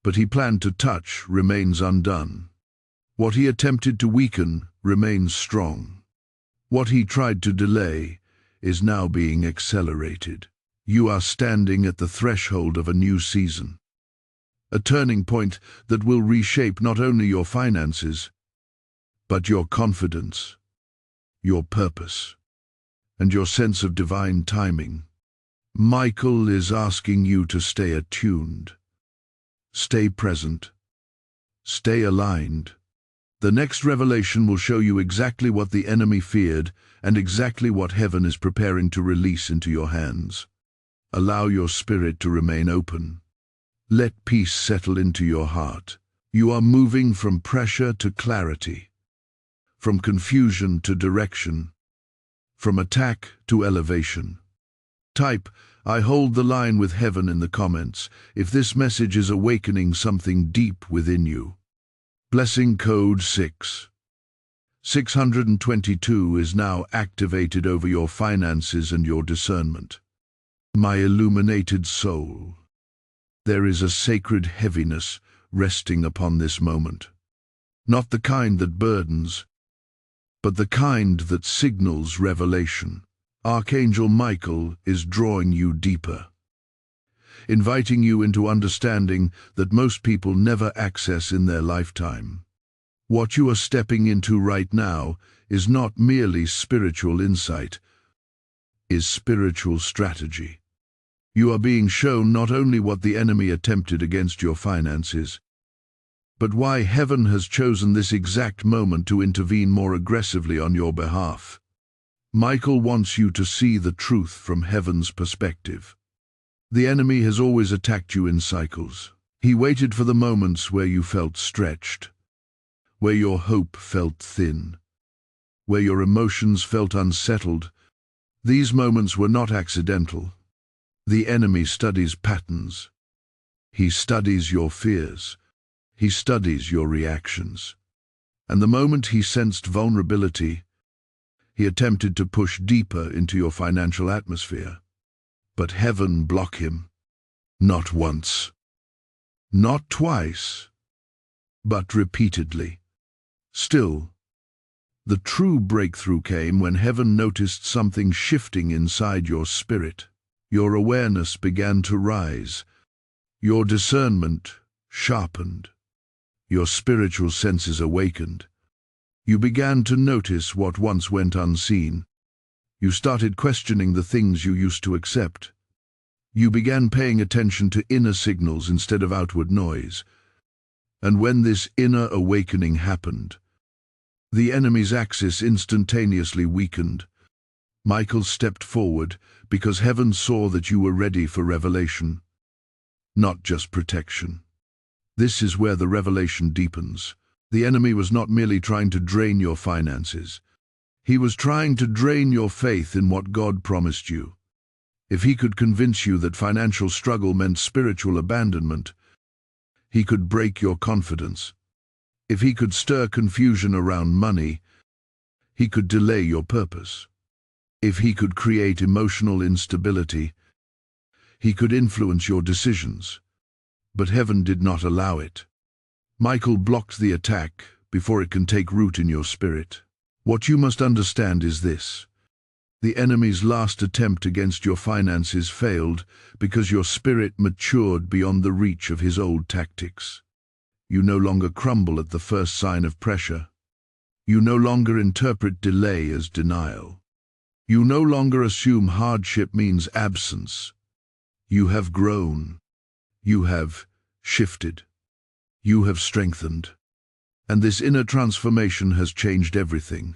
but he planned to touch, remains undone. What he attempted to weaken remains strong. What he tried to delay is now being accelerated. You are standing at the threshold of a new season, a turning point that will reshape not only your finances, but your confidence, your purpose, and your sense of divine timing. Michael is asking you to stay attuned, stay present, stay aligned. The next revelation will show you exactly what the enemy feared and exactly what heaven is preparing to release into your hands. Allow your spirit to remain open. Let peace settle into your heart. You are moving from pressure to clarity, from confusion to direction, from attack to elevation. Type, "I hold the line with heaven" in the comments if this message is awakening something deep within you. Blessing code 622 is now activated over your finances and your discernment. My illuminated soul, there is a sacred heaviness resting upon this moment. Not the kind that burdens, but the kind that signals revelation. Archangel Michael is drawing you deeper, inviting you into understanding that most people never access in their lifetime. What you are stepping into right now is not merely spiritual insight, is spiritual strategy. You are being shown not only what the enemy attempted against your finances, but why heaven has chosen this exact moment to intervene more aggressively on your behalf. Michael wants you to see the truth from heaven's perspective. The enemy has always attacked you in cycles. He waited for the moments where you felt stretched, where your hope felt thin, where your emotions felt unsettled. These moments were not accidental. The enemy studies patterns. He studies your fears. He studies your reactions. And the moment he sensed vulnerability, he attempted to push deeper into your financial atmosphere. But heaven blocked him. Not once, not twice, but repeatedly. Still, the true breakthrough came when heaven noticed something shifting inside your spirit. Your awareness began to rise. Your discernment sharpened. Your spiritual senses awakened. You began to notice what once went unseen. You started questioning the things you used to accept. You began paying attention to inner signals instead of outward noise. And when this inner awakening happened, the enemy's axis instantaneously weakened. Michael stepped forward because heaven saw that you were ready for revelation, not just protection. This is where the revelation deepens. The enemy was not merely trying to drain your finances. He was trying to drain your faith in what God promised you. If he could convince you that financial struggle meant spiritual abandonment, he could break your confidence. If he could stir confusion around money, he could delay your purpose. If he could create emotional instability, he could influence your decisions. But heaven did not allow it. Michael blocked the attack before it can take root in your spirit. What you must understand is this. The enemy's last attempt against your finances failed because your spirit matured beyond the reach of his old tactics. You no longer crumble at the first sign of pressure. You no longer interpret delay as denial. You no longer assume hardship means absence. You have grown. You have shifted. You have strengthened. And this inner transformation has changed everything.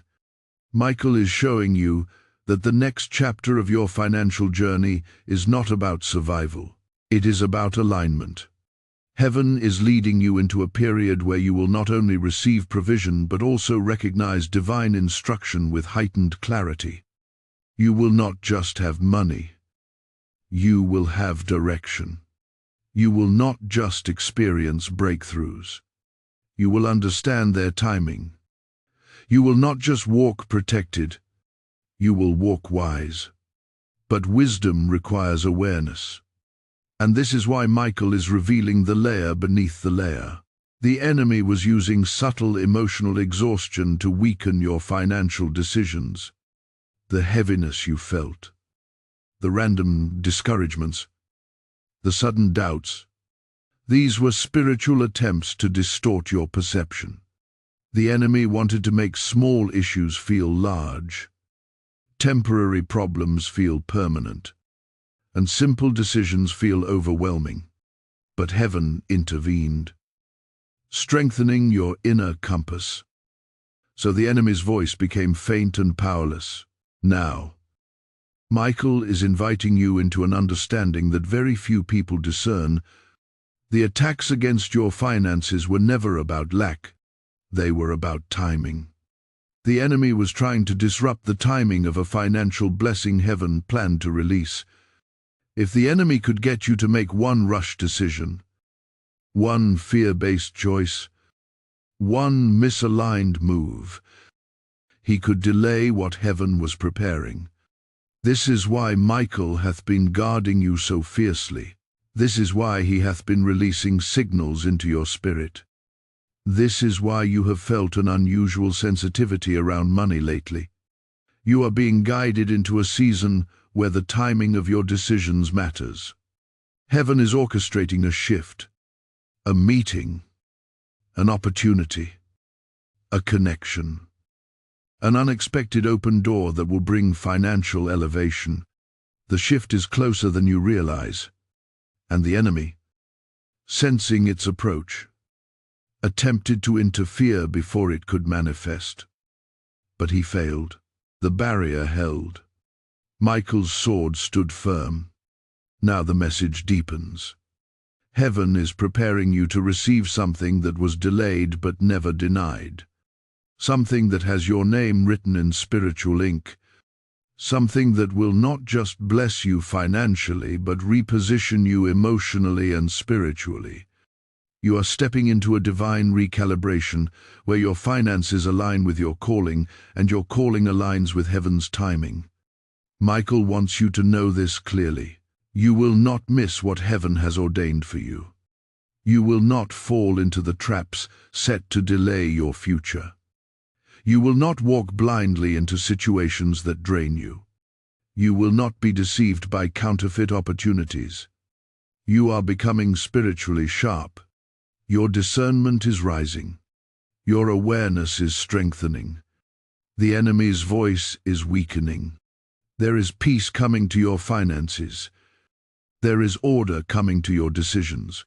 Michael is showing you that the next chapter of your financial journey is not about survival. It is about alignment. Heaven is leading you into a period where you will not only receive provision but also recognize divine instruction with heightened clarity. You will not just have money. You will have direction. You will not just experience breakthroughs. You will understand their timing. You will not just walk protected. You will walk wise. But wisdom requires awareness. And this is why Michael is revealing the layer beneath the layer. The enemy was using subtle emotional exhaustion to weaken your financial decisions. The heaviness you felt, the random discouragements, the sudden doubts. These were spiritual attempts to distort your perception. The enemy wanted to make small issues feel large, temporary problems feel permanent, and simple decisions feel overwhelming. But heaven intervened, strengthening your inner compass. So the enemy's voice became faint and powerless. Now, Michael is inviting you into an understanding that very few people discern. The attacks against your finances were never about lack. They were about timing. The enemy was trying to disrupt the timing of a financial blessing heaven planned to release. If the enemy could get you to make one rush decision, one fear-based choice, one misaligned move, he could delay what heaven was preparing. This is why Michael hath been guarding you so fiercely. This is why he hath been releasing signals into your spirit. This is why you have felt an unusual sensitivity around money lately. You are being guided into a season where the timing of your decisions matters. Heaven is orchestrating a shift, a meeting, an opportunity, a connection, an unexpected open door that will bring financial elevation. The shift is closer than you realize, and the enemy, sensing its approach, attempted to interfere before it could manifest. But he failed. The barrier held. Michael's sword stood firm. Now the message deepens. Heaven is preparing you to receive something that was delayed but never denied. Something that has your name written in spiritual ink. Something that will not just bless you financially but reposition you emotionally and spiritually. You are stepping into a divine recalibration where your finances align with your calling and your calling aligns with heaven's timing. Michael wants you to know this clearly. You will not miss what heaven has ordained for you. You will not fall into the traps set to delay your future. You will not walk blindly into situations that drain you. You will not be deceived by counterfeit opportunities. You are becoming spiritually sharp. Your discernment is rising. Your awareness is strengthening. The enemy's voice is weakening. There is peace coming to your finances. There is order coming to your decisions.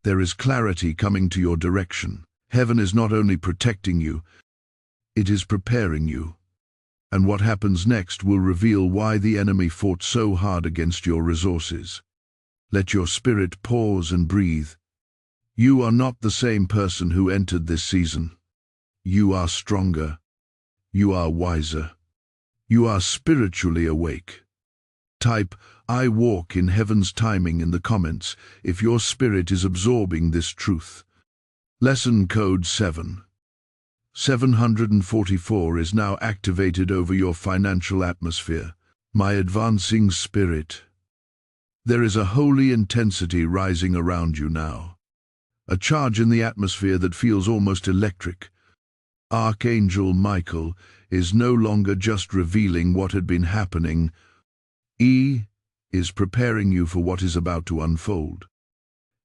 There is clarity coming to your direction. Heaven is not only protecting you, it is preparing you. And what happens next will reveal why the enemy fought so hard against your resources. Let your spirit pause and breathe. You are not the same person who entered this season. You are stronger. You are wiser. You are spiritually awake. Type, "I walk in heaven's timing" in the comments if your spirit is absorbing this truth. Lesson code 744 is now activated over your financial atmosphere. My advancing spirit. There is a holy intensity rising around you now. A charge in the atmosphere that feels almost electric. Archangel Michael is no longer just revealing what had been happening. He is preparing you for what is about to unfold.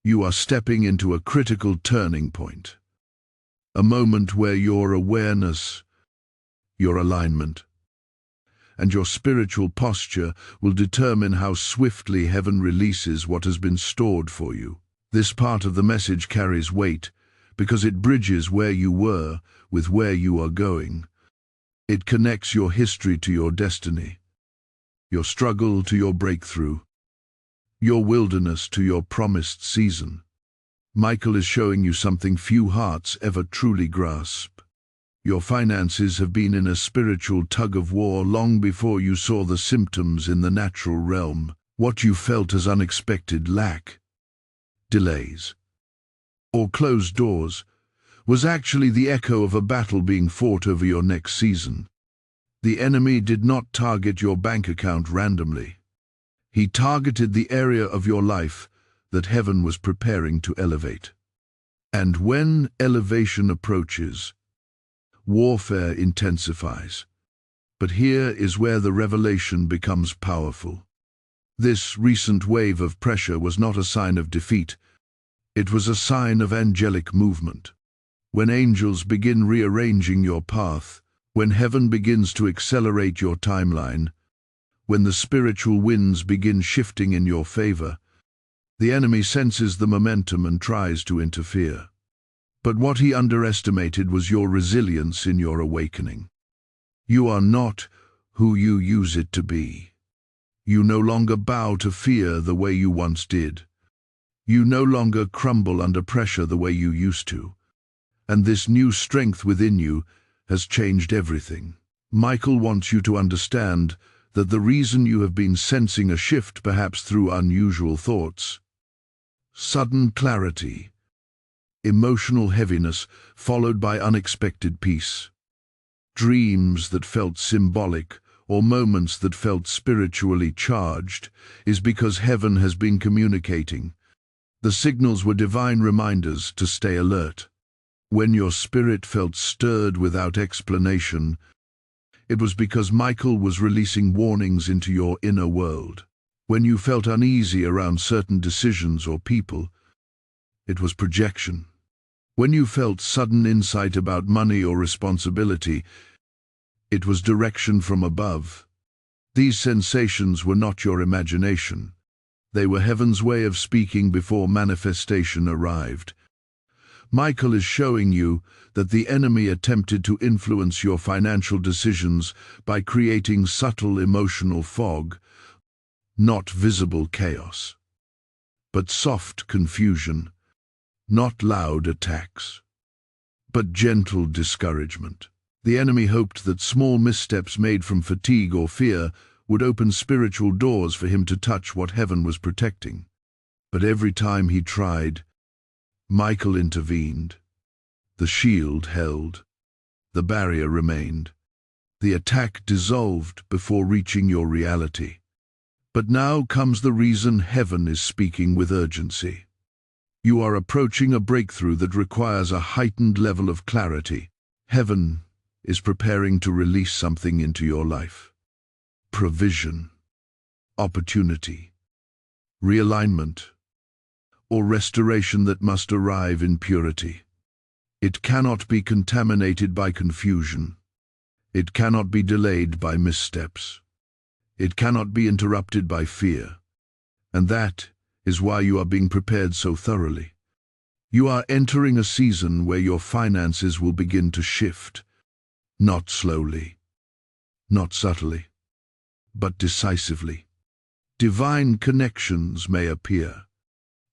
You are stepping into a critical turning point. A moment where your awareness, your alignment, and your spiritual posture will determine how swiftly heaven releases what has been stored for you. This part of the message carries weight because it bridges where you were with where you are going. It connects your history to your destiny, your struggle to your breakthrough, your wilderness to your promised season. Michael is showing you something few hearts ever truly grasp. Your finances have been in a spiritual tug-of-war long before you saw the symptoms in the natural realm. What you felt as unexpected lack, delays, or closed doors was actually the echo of a battle being fought over your next season. The enemy did not target your bank account randomly. He targeted the area of your life that heaven was preparing to elevate. And when elevation approaches, warfare intensifies. But here is where the revelation becomes powerful. This recent wave of pressure was not a sign of defeat. It was a sign of angelic movement. When angels begin rearranging your path, when heaven begins to accelerate your timeline, when the spiritual winds begin shifting in your favor, the enemy senses the momentum and tries to interfere. But what he underestimated was your resilience in your awakening. You are not who you use it to be. You no longer bow to fear the way you once did. You no longer crumble under pressure the way you used to. And this new strength within you has changed everything. Michael wants you to understand that the reason you have been sensing a shift, perhaps through unusual thoughts, sudden clarity, emotional heaviness followed by unexpected peace, dreams that felt symbolic or moments that felt spiritually charged, is because heaven has been communicating. The signals were divine reminders to stay alert. When your spirit felt stirred without explanation, it was because Michael was releasing warnings into your inner world. When you felt uneasy around certain decisions or people, it was projection. When you felt sudden insight about money or responsibility, it was direction from above. These sensations were not your imagination. They were heaven's way of speaking before manifestation arrived. Michael is showing you that the enemy attempted to influence your financial decisions by creating subtle emotional fog, not visible chaos, but soft confusion, not loud attacks, but gentle discouragement. The enemy hoped that small missteps made from fatigue or fear would open spiritual doors for him to touch what heaven was protecting. But every time he tried, Michael intervened. The shield held. The barrier remained. The attack dissolved before reaching your reality. But now comes the reason heaven is speaking with urgency. You are approaching a breakthrough that requires a heightened level of clarity. Heaven is preparing to release something into your life. Provision, opportunity, realignment, or restoration that must arrive in purity. It cannot be contaminated by confusion. It cannot be delayed by missteps. It cannot be interrupted by fear. And that is why you are being prepared so thoroughly. You are entering a season where your finances will begin to shift, not slowly, not subtly, but decisively. Divine connections may appear.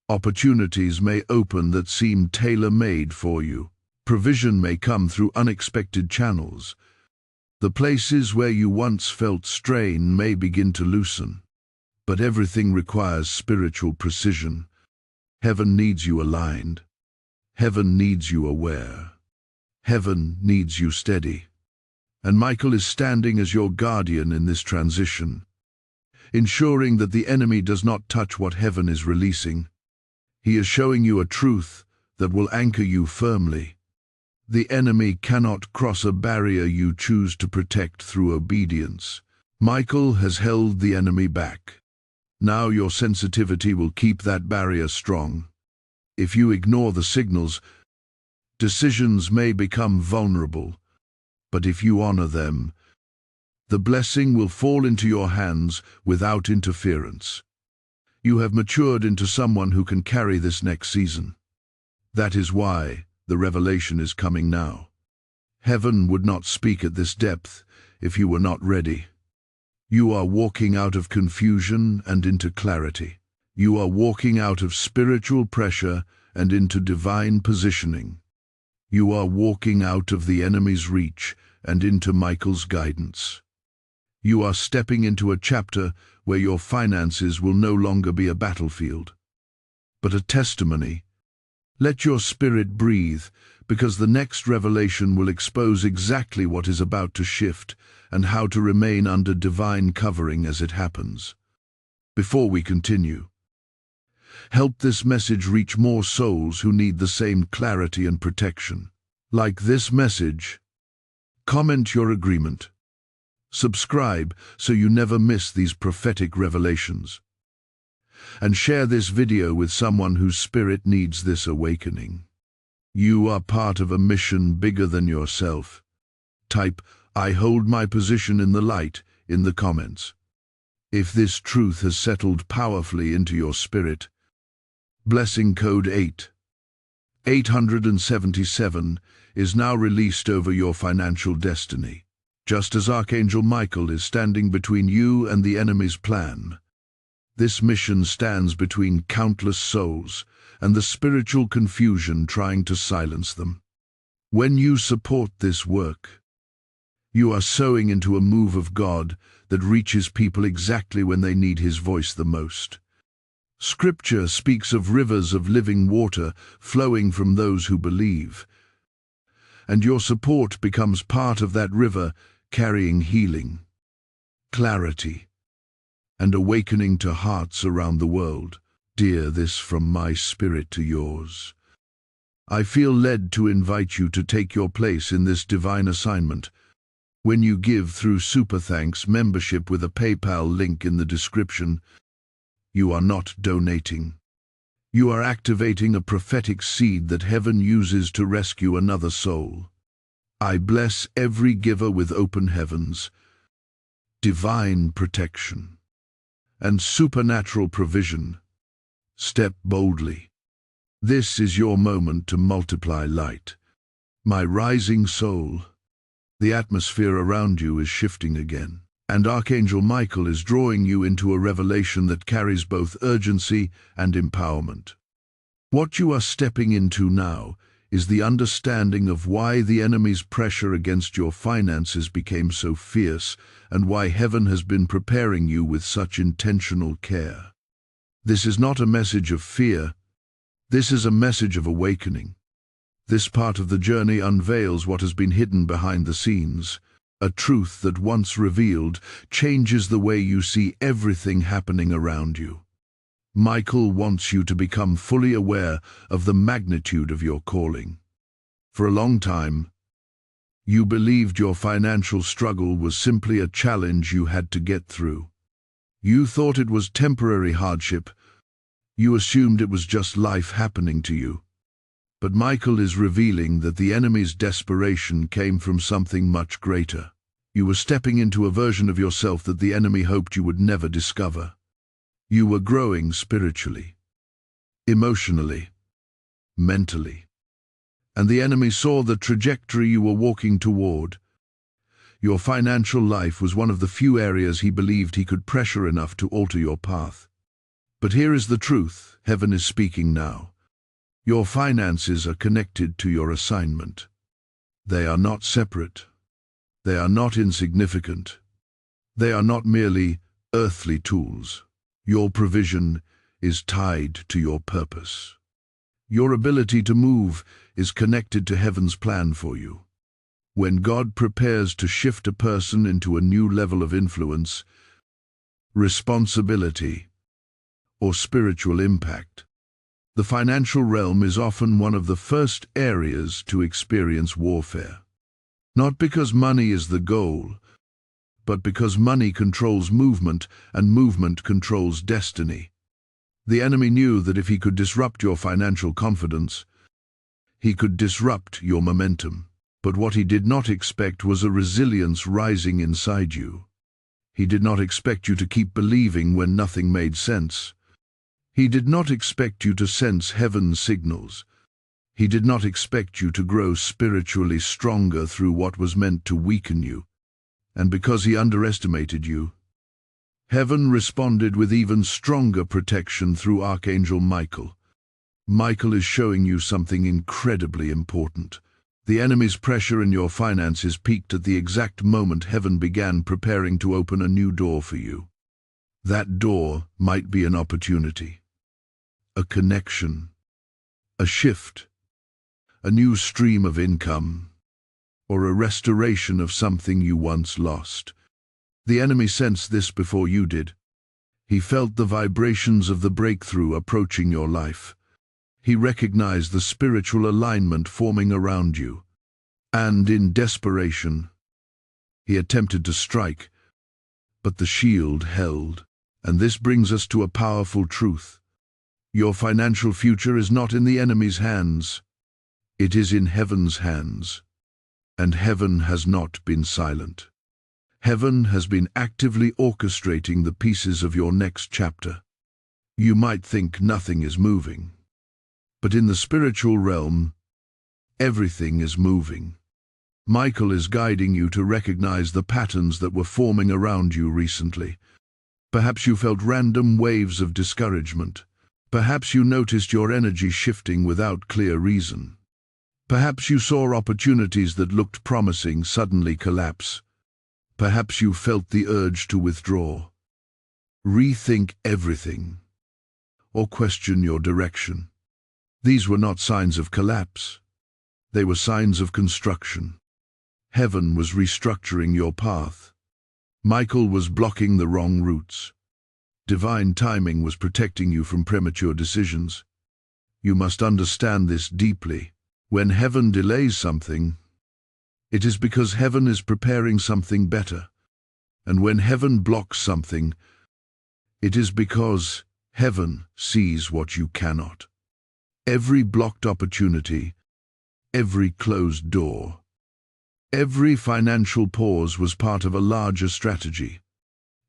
Opportunities may open that seem tailor-made for you. Provision may come through unexpected channels. The places where you once felt strain may begin to loosen. But everything requires spiritual precision. Heaven needs you aligned. Heaven needs you aware. Heaven needs you steady. And Michael is standing as your guardian in this transition, ensuring that the enemy does not touch what heaven is releasing. He is showing you a truth that will anchor you firmly. The enemy cannot cross a barrier you choose to protect through obedience. Michael has held the enemy back. Now your sensitivity will keep that barrier strong. If you ignore the signals, decisions may become vulnerable. But if you honor them, the blessing will fall into your hands without interference. You have matured into someone who can carry this next season. That is why the revelation is coming now. Heaven would not speak at this depth if you were not ready. You are walking out of confusion and into clarity. You are walking out of spiritual pressure and into divine positioning. You are walking out of the enemy's reach and into Michael's guidance. You are stepping into a chapter where your finances will no longer be a battlefield, but a testimony. Let your spirit breathe, because the next revelation will expose exactly what is about to shift and how to remain under divine covering as it happens. Before we continue, help this message reach more souls who need the same clarity and protection. Like this message, comment your agreement. Subscribe so you never miss these prophetic revelations. And share this video with someone whose spirit needs this awakening. You are part of a mission bigger than yourself. Type, "I hold my position in the light," in the comments. If this truth has settled powerfully into your spirit, blessing code 877 is now released over your financial destiny. Just as Archangel Michael is standing between you and the enemy's plan, this mission stands between countless souls and the spiritual confusion trying to silence them. When you support this work, you are sowing into a move of God that reaches people exactly when they need His voice the most. Scripture speaks of rivers of living water flowing from those who believe, and your support becomes part of that river, carrying healing, clarity, and awakening to hearts around the world. Dear, this from my spirit to yours. I feel led to invite you to take your place in this divine assignment. When you give through Super Thanks membership with a PayPal link in the description, you are not donating. You are activating a prophetic seed that heaven uses to rescue another soul. I bless every giver with open heavens, divine protection, and supernatural provision. Step boldly. This is your moment to multiply light. My rising soul, the atmosphere around you is shifting again, and Archangel Michael is drawing you into a revelation that carries both urgency and empowerment. What you are stepping into now is the understanding of why the enemy's pressure against your finances became so fierce and why heaven has been preparing you with such intentional care. This is not a message of fear. This is a message of awakening. This part of the journey unveils what has been hidden behind the scenes. A truth that once revealed changes the way you see everything happening around you. Michael wants you to become fully aware of the magnitude of your calling. For a long time, you believed your financial struggle was simply a challenge you had to get through. You thought it was temporary hardship. You assumed it was just life happening to you. But Michael is revealing that the enemy's desperation came from something much greater. You were stepping into a version of yourself that the enemy hoped you would never discover. You were growing spiritually, emotionally, mentally. And the enemy saw the trajectory you were walking toward. Your financial life was one of the few areas he believed he could pressure enough to alter your path. But here is the truth. Heaven is speaking now. Your finances are connected to your assignment. They are not separate. They are not insignificant. They are not merely earthly tools. Your provision is tied to your purpose. Your ability to move is connected to heaven's plan for you. When God prepares to shift a person into a new level of influence, responsibility, or spiritual impact, the financial realm is often one of the first areas to experience warfare. Not because money is the goal, but because money controls movement and movement controls destiny. The enemy knew that if he could disrupt your financial confidence, he could disrupt your momentum. But what he did not expect was a resilience rising inside you. He did not expect you to keep believing when nothing made sense. He did not expect you to sense heaven's signals. He did not expect you to grow spiritually stronger through what was meant to weaken you. And because he underestimated you, heaven responded with even stronger protection through Archangel Michael. Michael is showing you something incredibly important. The enemy's pressure in your finances peaked at the exact moment heaven began preparing to open a new door for you. That door might be an opportunity, a connection, a shift, a new stream of income, or a restoration of something you once lost. The enemy sensed this before you did. He felt the vibrations of the breakthrough approaching your life. He recognized the spiritual alignment forming around you. And in desperation, he attempted to strike, but the shield held. And this brings us to a powerful truth. Your financial future is not in the enemy's hands. It is in heaven's hands. And heaven has not been silent. Heaven has been actively orchestrating the pieces of your next chapter. You might think nothing is moving, but in the spiritual realm, everything is moving. Michael is guiding you to recognize the patterns that were forming around you recently. Perhaps you felt random waves of discouragement. Perhaps you noticed your energy shifting without clear reason. Perhaps you saw opportunities that looked promising suddenly collapse. Perhaps you felt the urge to withdraw, rethink everything, or question your direction. These were not signs of collapse. They were signs of construction. Heaven was restructuring your path. Michael was blocking the wrong routes. Divine timing was protecting you from premature decisions. You must understand this deeply. When heaven delays something, it is because heaven is preparing something better. And when heaven blocks something, it is because heaven sees what you cannot. Every blocked opportunity, every closed door, every financial pause was part of a larger strategy.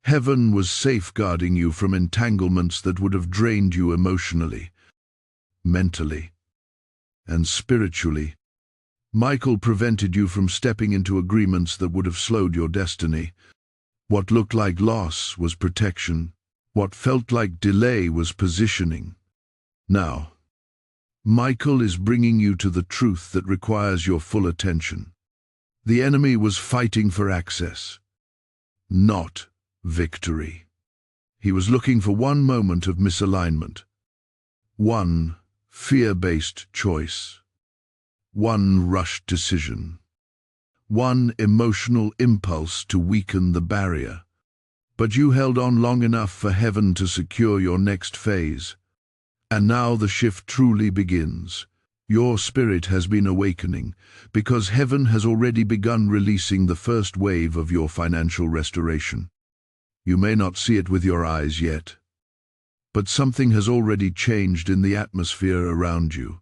Heaven was safeguarding you from entanglements that would have drained you emotionally, mentally, and spiritually. Michael prevented you from stepping into agreements that would have slowed your destiny. What looked like loss was protection. What felt like delay was positioning. Now, Michael is bringing you to the truth that requires your full attention. The enemy was fighting for access, not victory. He was looking for one moment of misalignment, one fear-based choice, one rushed decision, one emotional impulse to weaken the barrier. But you held on long enough for heaven to secure your next phase. And now the shift truly begins. Your spirit has been awakening, because heaven has already begun releasing the first wave of your financial restoration. You may not see it with your eyes yet, but something has already changed in the atmosphere around you.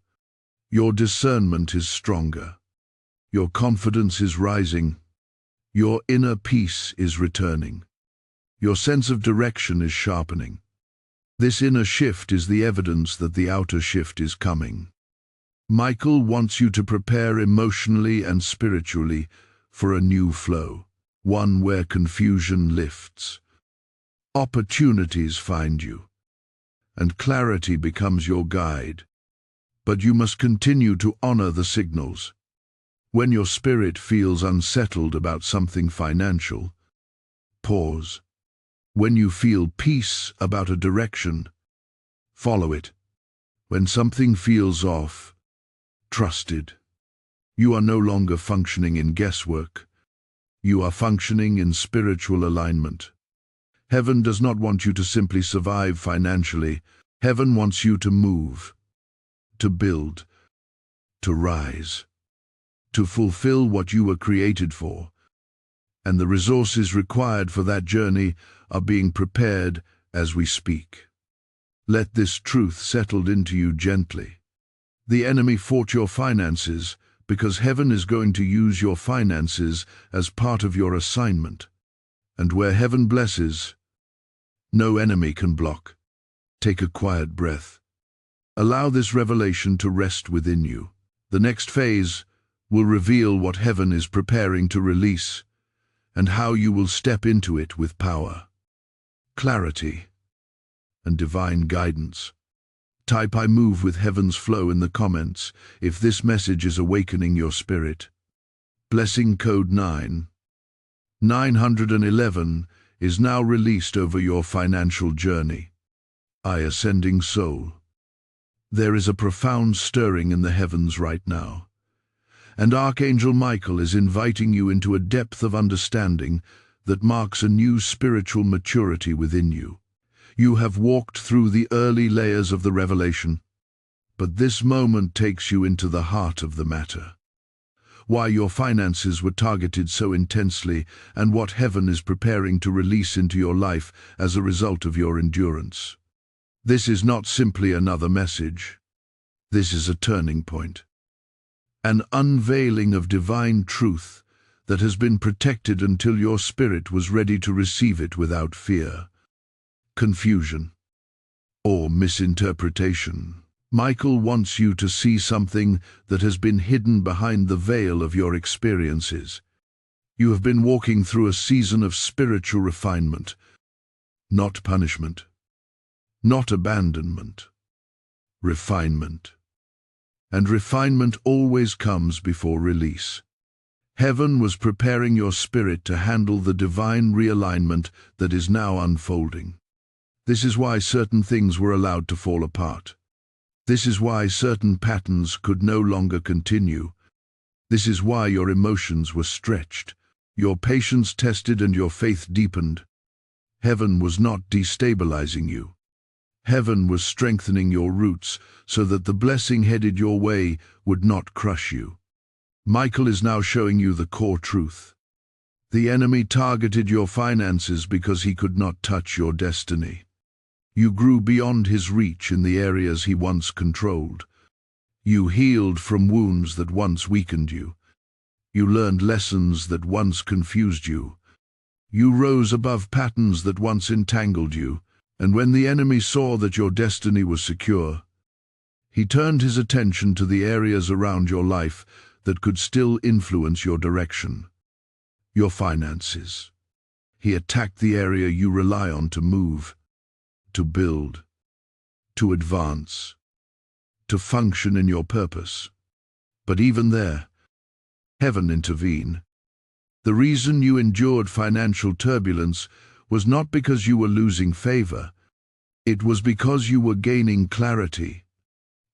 Your discernment is stronger. Your confidence is rising. Your inner peace is returning. Your sense of direction is sharpening. This inner shift is the evidence that the outer shift is coming. Michael wants you to prepare emotionally and spiritually for a new flow, one where confusion lifts. Opportunities find you, and clarity becomes your guide. But you must continue to honor the signals. When your spirit feels unsettled about something financial, pause. When you feel peace about a direction, follow it. When something feels off, trust it. You are no longer functioning in guesswork. You are functioning in spiritual alignment. Heaven does not want you to simply survive financially. Heaven wants you to move, to build, to rise, to fulfill what you were created for. And the resources required for that journey are being prepared as we speak. Let this truth settle into you gently. The enemy fought your finances because heaven is going to use your finances as part of your assignment. And where heaven blesses, no enemy can block. Take a quiet breath. Allow this revelation to rest within you. The next phase will reveal what heaven is preparing to release and how you will step into it with power, clarity, and divine guidance. Type "I move with heaven's flow" in the comments if this message is awakening your spirit. Blessing code 911 is now released over your financial journey. I, ascending soul. There is a profound stirring in the heavens right now, and Archangel Michael is inviting you into a depth of understanding that marks a new spiritual maturity within you. You have walked through the early layers of the revelation, but this moment takes you into the heart of the matter. Why your finances were targeted so intensely, and what heaven is preparing to release into your life as a result of your endurance. This is not simply another message. This is a turning point. An unveiling of divine truth that has been protected until your spirit was ready to receive it without fear, confusion, or misinterpretation. Michael wants you to see something that has been hidden behind the veil of your experiences. You have been walking through a season of spiritual refinement, not punishment, not abandonment, refinement. And refinement always comes before release. Heaven was preparing your spirit to handle the divine realignment that is now unfolding. This is why certain things were allowed to fall apart. This is why certain patterns could no longer continue. This is why your emotions were stretched, your patience tested, and your faith deepened. Heaven was not destabilizing you. Heaven was strengthening your roots so that the blessing headed your way would not crush you. Michael is now showing you the core truth. The enemy targeted your finances because he could not touch your destiny. You grew beyond his reach in the areas he once controlled. You healed from wounds that once weakened you. You learned lessons that once confused you. You rose above patterns that once entangled you. And when the enemy saw that your destiny was secure, he turned his attention to the areas around your life that could still influence your direction. Your finances. He attacked the area you rely on to move, to build, to advance, to function in your purpose. But even there, heaven intervened. The reason you endured financial turbulence was not because you were losing favor. It was because you were gaining clarity.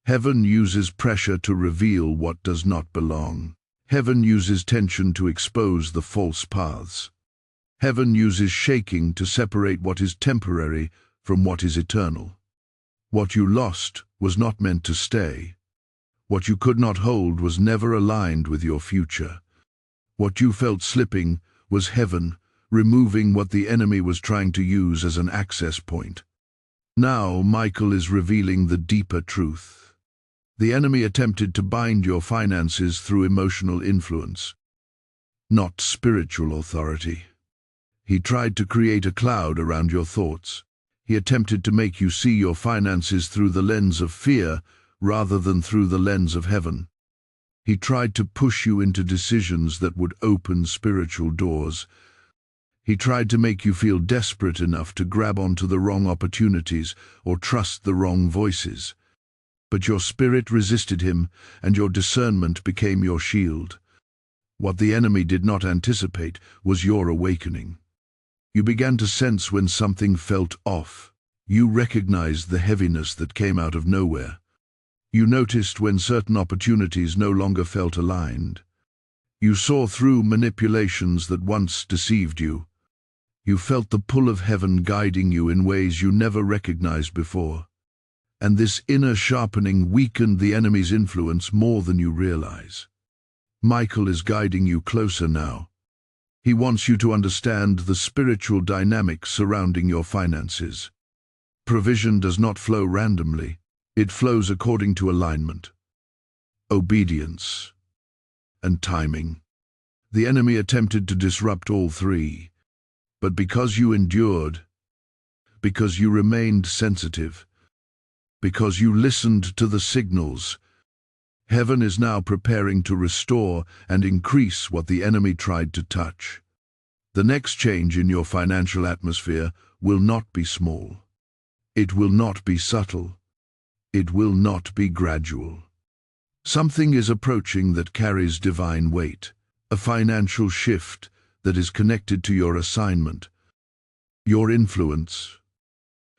Heaven uses pressure to reveal what does not belong. Heaven uses tension to expose the false paths. Heaven uses shaking to separate what is temporary from what is eternal. What you lost was not meant to stay. What you could not hold was never aligned with your future. What you felt slipping was heaven removing what the enemy was trying to use as an access point. Now Michael is revealing the deeper truth. The enemy attempted to bind your finances through emotional influence, not spiritual authority. He tried to create a cloud around your thoughts. He attempted to make you see your finances through the lens of fear rather than through the lens of heaven. He tried to push you into decisions that would open spiritual doors. He tried to make you feel desperate enough to grab onto the wrong opportunities or trust the wrong voices. But your spirit resisted him, and your discernment became your shield. What the enemy did not anticipate was your awakening. You began to sense when something felt off. You recognized the heaviness that came out of nowhere. You noticed when certain opportunities no longer felt aligned. You saw through manipulations that once deceived you. You felt the pull of heaven guiding you in ways you never recognized before. And this inner sharpening weakened the enemy's influence more than you realize. Michael is guiding you closer now. He wants you to understand the spiritual dynamics surrounding your finances. Provision does not flow randomly. It flows according to alignment, obedience, and timing. The enemy attempted to disrupt all three, but because you endured, because you remained sensitive, because you listened to the signals, heaven is now preparing to restore and increase what the enemy tried to touch. The next change in your financial atmosphere will not be small. It will not be subtle. It will not be gradual. Something is approaching that carries divine weight, a financial shift that is connected to your assignment, your influence,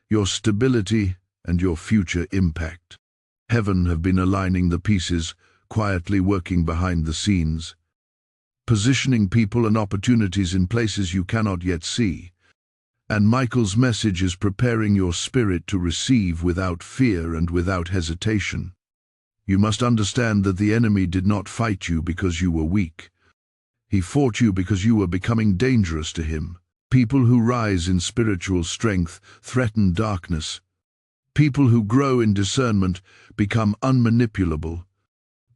your stability, and your future impact. Heaven have been aligning the pieces, quietly working behind the scenes, positioning people and opportunities in places you cannot yet see. And Michael's message is preparing your spirit to receive without fear and without hesitation. You must understand that the enemy did not fight you because you were weak. He fought you because you were becoming dangerous to him. People who rise in spiritual strength threaten darkness. People who grow in discernment become unmanipulable.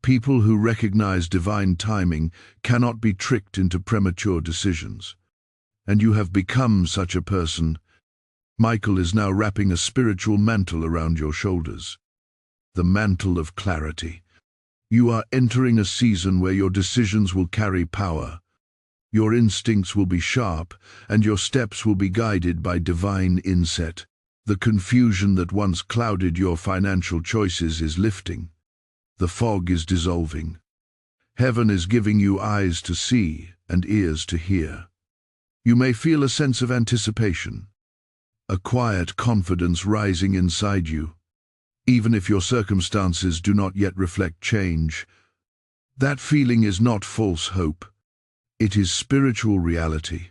People who recognize divine timing cannot be tricked into premature decisions. And you have become such a person. Michael is now wrapping a spiritual mantle around your shoulders. The mantle of clarity. You are entering a season where your decisions will carry power. Your instincts will be sharp, and your steps will be guided by divine insight. The confusion that once clouded your financial choices is lifting. The fog is dissolving. Heaven is giving you eyes to see and ears to hear. You may feel a sense of anticipation, a quiet confidence rising inside you. Even if your circumstances do not yet reflect change, that feeling is not false hope. It is spiritual reality.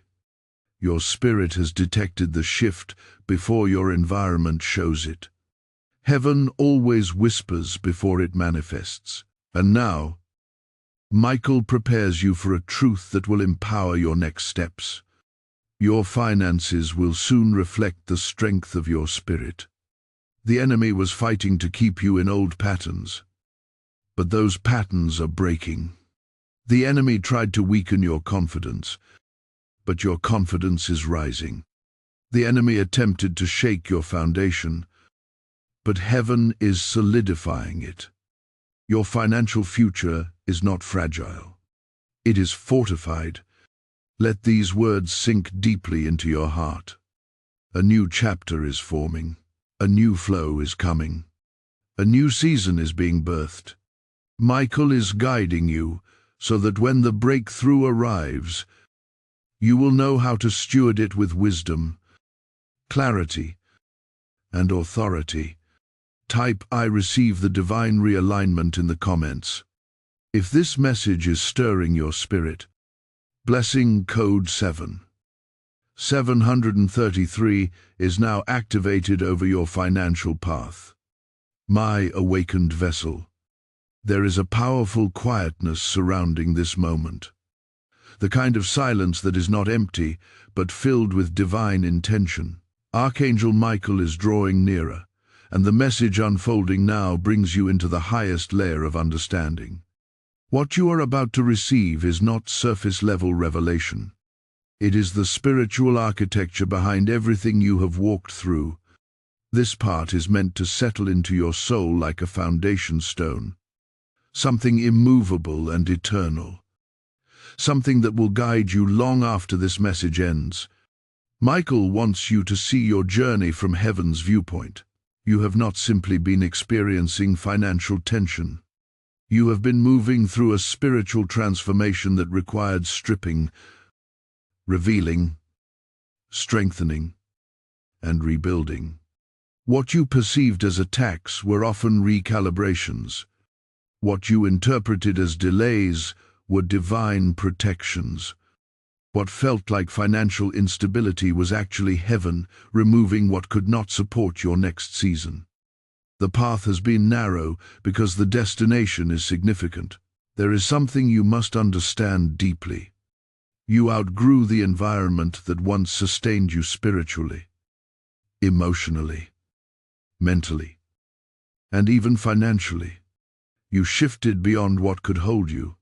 Your spirit has detected the shift before your environment shows it. Heaven always whispers before it manifests. And now, Michael prepares you for a truth that will empower your next steps. Your finances will soon reflect the strength of your spirit. The enemy was fighting to keep you in old patterns, but those patterns are breaking. The enemy tried to weaken your confidence, but your confidence is rising. The enemy attempted to shake your foundation, but heaven is solidifying it. Your financial future is not fragile. It is fortified. Let these words sink deeply into your heart. A new chapter is forming. A new flow is coming. A new season is being birthed. Michael is guiding you so that when the breakthrough arrives, you will know how to steward it with wisdom, clarity, and authority. Type "I receive the divine realignment" in the comments. If this message is stirring your spirit, blessing code 7. 733 is now activated over your financial path. My awakened vessel. There is a powerful quietness surrounding this moment. The kind of silence that is not empty, but filled with divine intention. Archangel Michael is drawing nearer, and the message unfolding now brings you into the highest layer of understanding. What you are about to receive is not surface-level revelation. It is the spiritual architecture behind everything you have walked through. This part is meant to settle into your soul like a foundation stone, something immovable and eternal, something that will guide you long after this message ends. Michael wants you to see your journey from heaven's viewpoint. You have not simply been experiencing financial tension. You have been moving through a spiritual transformation that required stripping, revealing, strengthening, and rebuilding. What you perceived as attacks were often recalibrations. What you interpreted as delays were divine protections. What felt like financial instability was actually heaven removing what could not support your next season. The path has been narrow because the destination is significant. There is something you must understand deeply. You outgrew the environment that once sustained you spiritually, emotionally, mentally, and even financially. You shifted beyond what could hold you.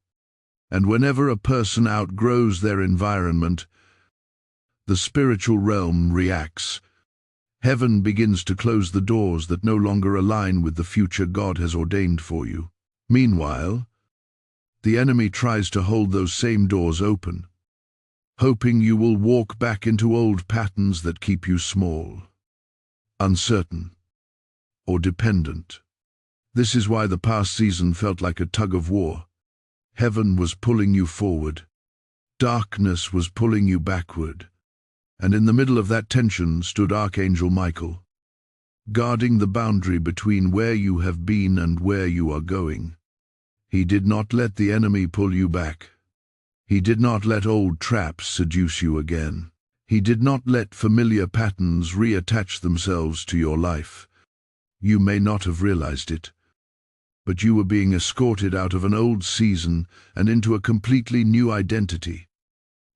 And whenever a person outgrows their environment, the spiritual realm reacts. Heaven begins to close the doors that no longer align with the future God has ordained for you. Meanwhile, the enemy tries to hold those same doors open, hoping you will walk back into old patterns that keep you small, uncertain, or dependent. This is why the past season felt like a tug of war. Heaven was pulling you forward. Darkness was pulling you backward. And in the middle of that tension stood Archangel Michael, guarding the boundary between where you have been and where you are going. He did not let the enemy pull you back. He did not let old traps seduce you again. He did not let familiar patterns reattach themselves to your life. You may not have realized it, but you were being escorted out of an old season and into a completely new identity.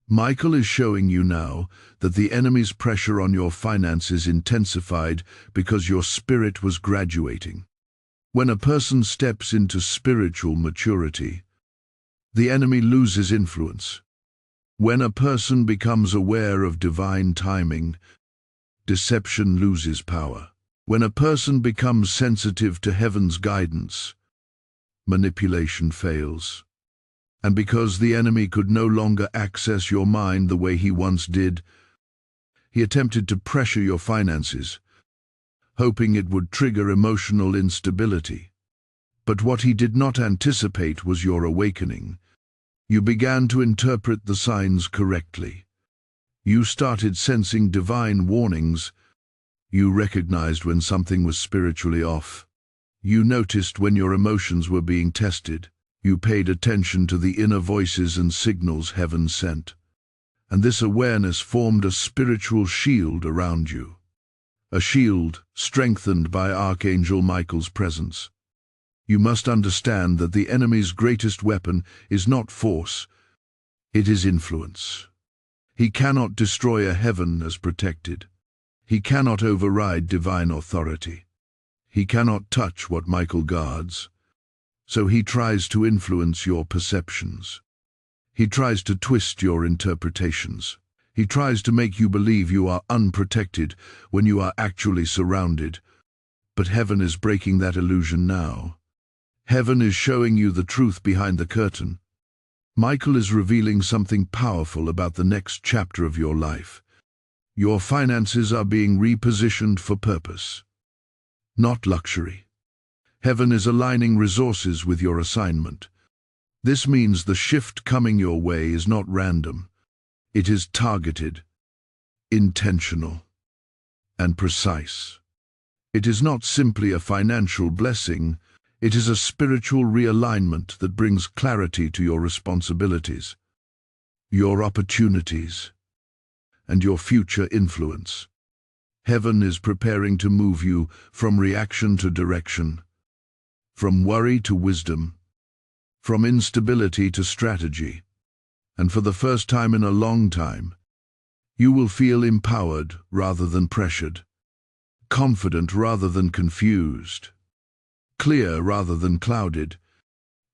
Michael is showing you now that the enemy's pressure on your finances intensified because your spirit was graduating. When a person steps into spiritual maturity, the enemy loses influence. When a person becomes aware of divine timing, deception loses power. When a person becomes sensitive to heaven's guidance, manipulation fails. And because the enemy could no longer access your mind the way he once did, he attempted to pressure your finances, hoping it would trigger emotional instability. But what he did not anticipate was your awakening. You began to interpret the signs correctly. You started sensing divine warnings. You recognized when something was spiritually off. You noticed when your emotions were being tested. You paid attention to the inner voices and signals heaven sent. And this awareness formed a spiritual shield around you. A shield strengthened by Archangel Michael's presence. You must understand that the enemy's greatest weapon is not force, it is influence. He cannot destroy a heaven as protected. He cannot override divine authority. He cannot touch what Michael guards. So he tries to influence your perceptions. He tries to twist your interpretations. He tries to make you believe you are unprotected when you are actually surrounded. But heaven is breaking that illusion now. Heaven is showing you the truth behind the curtain. Michael is revealing something powerful about the next chapter of your life. Your finances are being repositioned for purpose, not luxury. Heaven is aligning resources with your assignment. This means the shift coming your way is not random. It is targeted, intentional, and precise. It is not simply a financial blessing, it is a spiritual realignment that brings clarity to your responsibilities, your opportunities, and your future influence. Heaven is preparing to move you from reaction to direction, from worry to wisdom, from instability to strategy. And for the first time in a long time, you will feel empowered rather than pressured, confident rather than confused, clear rather than clouded.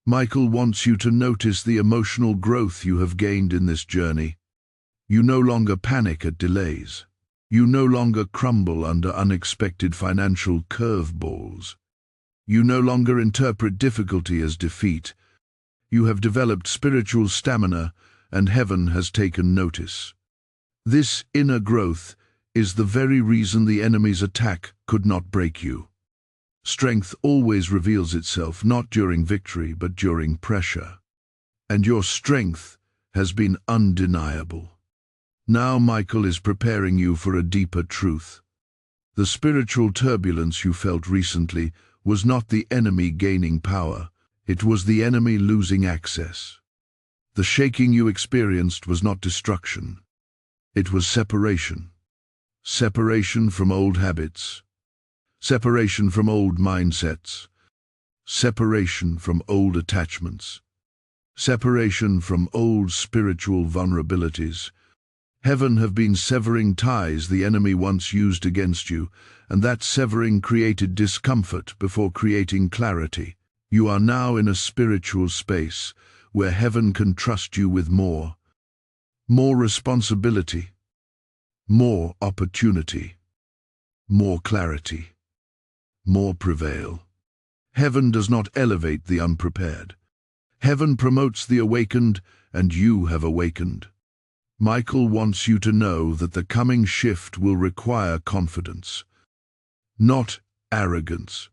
Michael wants you to notice the emotional growth you have gained in this journey. You no longer panic at delays. You no longer crumble under unexpected financial curveballs. You no longer interpret difficulty as defeat. You have developed spiritual stamina, and heaven has taken notice. This inner growth is the very reason the enemy's attack could not break you. Strength always reveals itself not during victory but during pressure. And your strength has been undeniable. Now Michael is preparing you for a deeper truth. The spiritual turbulence you felt recently was not the enemy gaining power, it was the enemy losing access. The shaking you experienced was not destruction. It was separation. Separation from old habits. Separation from old mindsets. Separation from old attachments. Separation from old spiritual vulnerabilities. Heaven have been severing ties the enemy once used against you, and that severing created discomfort before creating clarity. You are now in a spiritual space where heaven can trust you with more responsibility, more opportunity, more clarity, more prevail. Heaven does not elevate the unprepared. Heaven promotes the awakened, and you have awakened. Michael wants you to know that the coming shift will require confidence, not arrogance,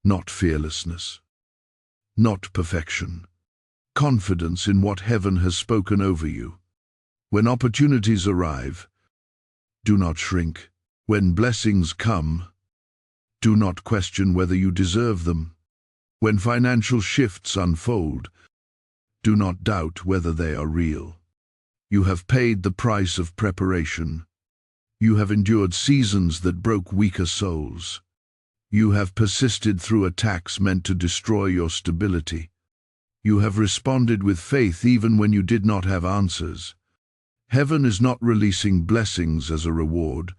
not fearlessness, not perfection. Confidence in what heaven has spoken over you. When opportunities arrive, do not shrink. When blessings come, do not question whether you deserve them. When financial shifts unfold, do not doubt whether they are real. You have paid the price of preparation. You have endured seasons that broke weaker souls. You have persisted through attacks meant to destroy your stability. You have responded with faith even when you did not have answers. Heaven is not releasing blessings as a reward.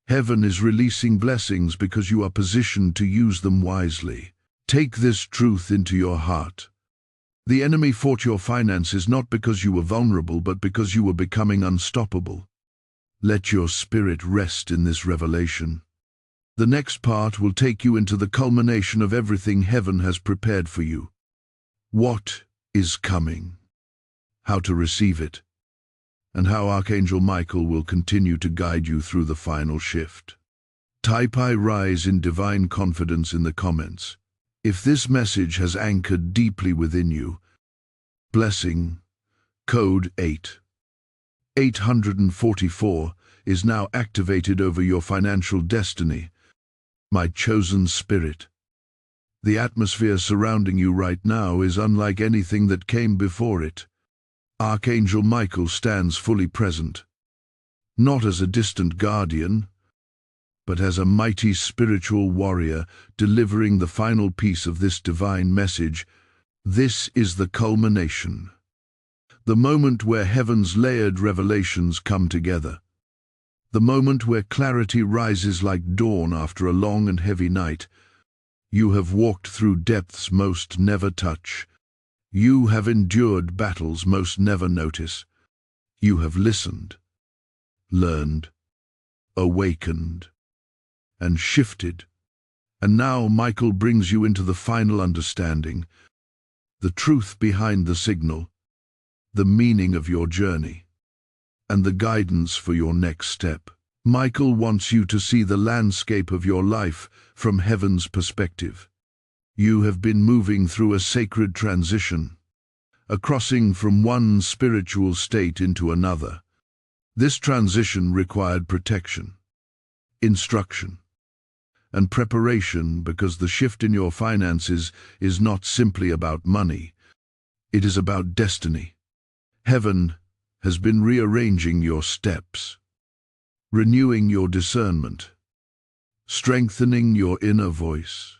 Heaven is releasing blessings because you are positioned to use them wisely. Take this truth into your heart. The enemy fought your finances not because you were vulnerable, but because you were becoming unstoppable. Let your spirit rest in this revelation. The next part will take you into the culmination of everything heaven has prepared for you. What is coming? How to receive it? And how Archangel Michael will continue to guide you through the final shift. Type I rise in divine confidence in the comments. If this message has anchored deeply within you, blessing, code 844 is now activated over your financial destiny. My chosen spirit. The atmosphere surrounding you right now is unlike anything that came before it. Archangel Michael stands fully present, not as a distant guardian, but as a mighty spiritual warrior delivering the final piece of this divine message. This is the culmination, the moment where heaven's layered revelations come together, the moment where clarity rises like dawn after a long and heavy night. You have walked through depths most never touch. You have endured battles most never notice. You have listened, learned, awakened, and shifted. And now Michael brings you into the final understanding, the truth behind the signal, the meaning of your journey, and the guidance for your next step. Michael wants you to see the landscape of your life from heaven's perspective. You have been moving through a sacred transition, a crossing from one spiritual state into another. This transition required protection, instruction, and preparation because the shift in your finances is not simply about money. It is about destiny. Heaven has been rearranging your steps, renewing your discernment, strengthening your inner voice,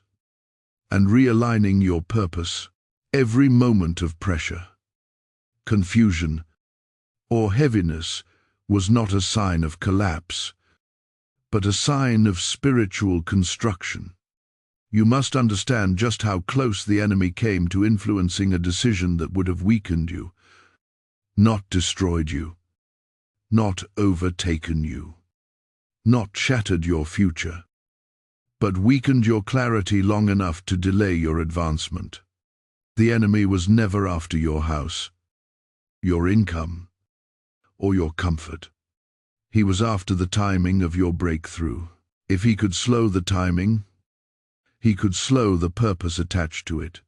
and realigning your purpose. Every moment of pressure, confusion, or heaviness was not a sign of collapse, but a sign of spiritual construction. You must understand just how close the enemy came to influencing a decision that would have weakened you, not destroyed you, not overtaken you, not shattered your future, but weakened your clarity long enough to delay your advancement. The enemy was never after your house, your income, or your comfort. He was after the timing of your breakthrough. If he could slow the timing, he could slow the purpose attached to it.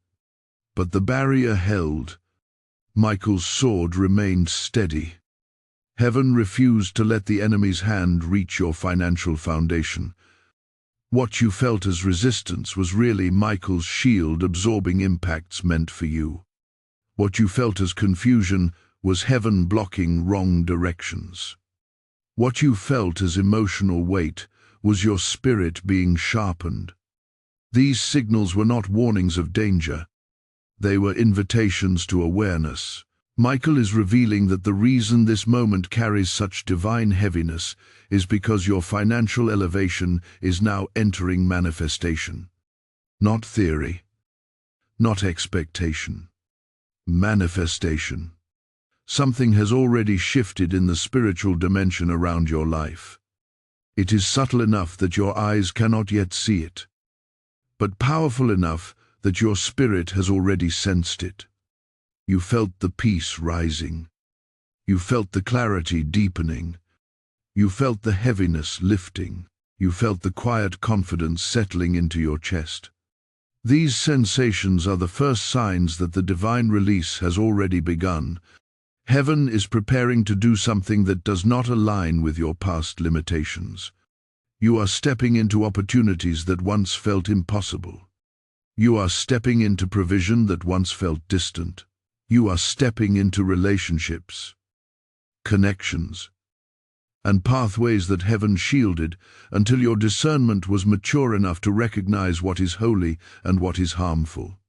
But the barrier held. Michael's sword remained steady. Heaven refused to let the enemy's hand reach your financial foundation. What you felt as resistance was really Michael's shield absorbing impacts meant for you. What you felt as confusion was heaven blocking wrong directions. What you felt as emotional weight was your spirit being sharpened. These signals were not warnings of danger. They were invitations to awareness. Michael is revealing that the reason this moment carries such divine heaviness is because your financial elevation is now entering manifestation. Not theory, not expectation. Manifestation. Something has already shifted in the spiritual dimension around your life. It is subtle enough that your eyes cannot yet see it, but powerful enough that your spirit has already sensed it. You felt the peace rising. You felt the clarity deepening. You felt the heaviness lifting. You felt the quiet confidence settling into your chest. These sensations are the first signs that the divine release has already begun. Heaven is preparing to do something that does not align with your past limitations. You are stepping into opportunities that once felt impossible. You are stepping into provision that once felt distant. You are stepping into relationships, connections, and pathways that heaven shielded until your discernment was mature enough to recognize what is holy and what is harmful.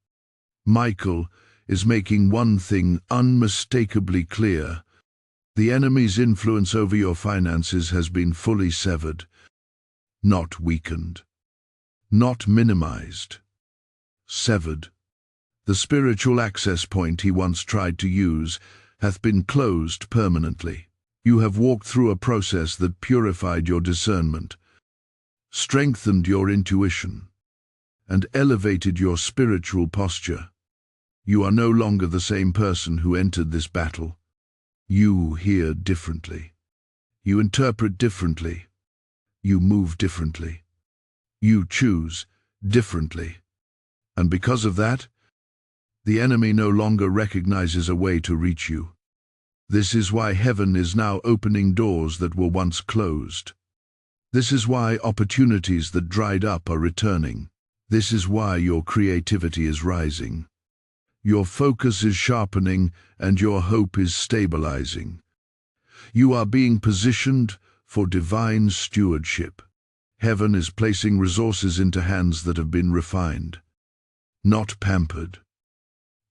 Michael is making one thing unmistakably clear. The enemy's influence over your finances has been fully severed, not weakened, not minimized, severed. The spiritual access point he once tried to use hath been closed permanently. You have walked through a process that purified your discernment, strengthened your intuition, and elevated your spiritual posture. You are no longer the same person who entered this battle. You hear differently. You interpret differently. You move differently. You choose differently. And because of that, the enemy no longer recognizes a way to reach you. This is why heaven is now opening doors that were once closed. This is why opportunities that dried up are returning. This is why your creativity is rising. Your focus is sharpening and your hope is stabilizing. You are being positioned for divine stewardship. Heaven is placing resources into hands that have been refined, not pampered,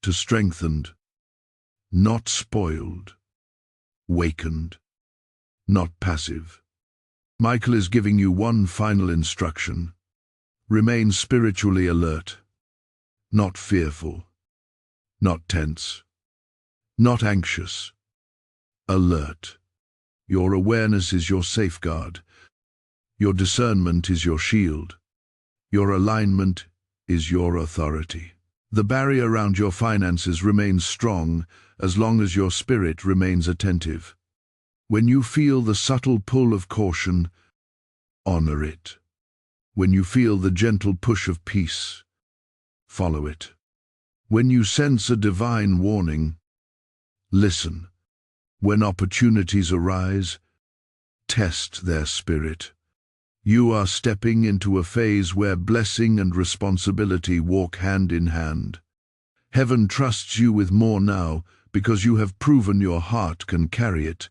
to strengthened, not spoiled, wakened, not passive. Michael is giving you one final instruction. Remain spiritually alert, not fearful, not tense, not anxious. Alert. Your awareness is your safeguard. Your discernment is your shield. Your alignment is your authority. The barrier around your finances remains strong as long as your spirit remains attentive. When you feel the subtle pull of caution, honor it. When you feel the gentle push of peace, follow it. When you sense a divine warning, listen. When opportunities arise, test their spirit. You are stepping into a phase where blessing and responsibility walk hand in hand. Heaven trusts you with more now because you have proven your heart can carry it.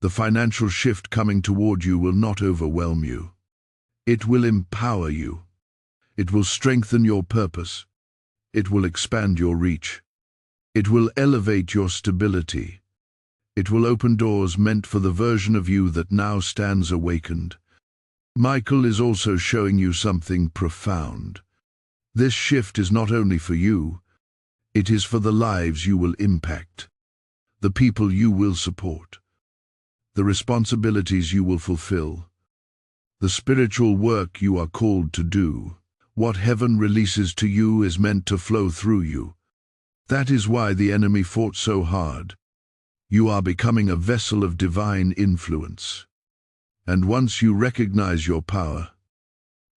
The financial shift coming toward you will not overwhelm you. It will empower you. It will strengthen your purpose. It will expand your reach. It will elevate your stability. It will open doors meant for the version of you that now stands awakened. Michael is also showing you something profound. This shift is not only for you, it is for the lives you will impact, the people you will support, the responsibilities you will fulfill, the spiritual work you are called to do. What heaven releases to you is meant to flow through you. That is why the enemy fought so hard. You are becoming a vessel of divine influence. And once you recognize your power,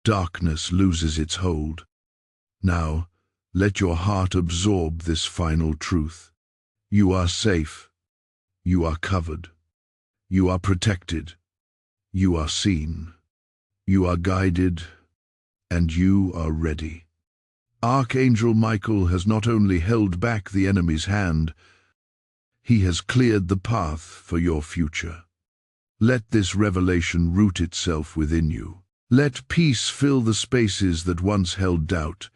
darkness loses its hold. Now, let your heart absorb this final truth. You are safe. You are covered. You are protected. You are seen. You are guided. And you are ready. Archangel Michael has not only held back the enemy's hand, he has cleared the path for your future. Let this revelation root itself within you. Let peace fill the spaces that once held doubt.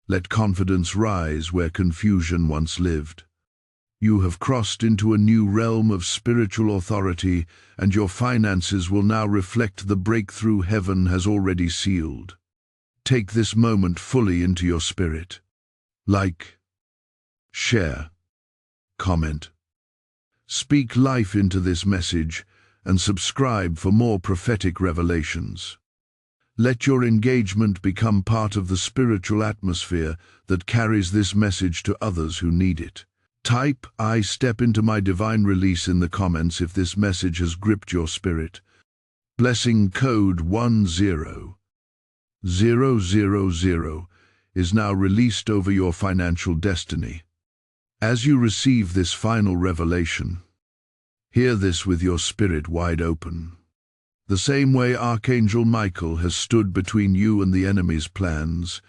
Let confidence rise where confusion once lived. You have crossed into a new realm of spiritual authority, and your finances will now reflect the breakthrough heaven has already sealed. Take this moment fully into your spirit. Like, share, comment. Speak life into this message and subscribe for more prophetic revelations. Let your engagement become part of the spiritual atmosphere that carries this message to others who need it. Type, "I step into my divine release" in the comments if this message has gripped your spirit. Blessing code 10000 is now released over your financial destiny. As you receive this final revelation, hear this with your spirit wide open. The same way Archangel Michael has stood between you and the enemy's plans,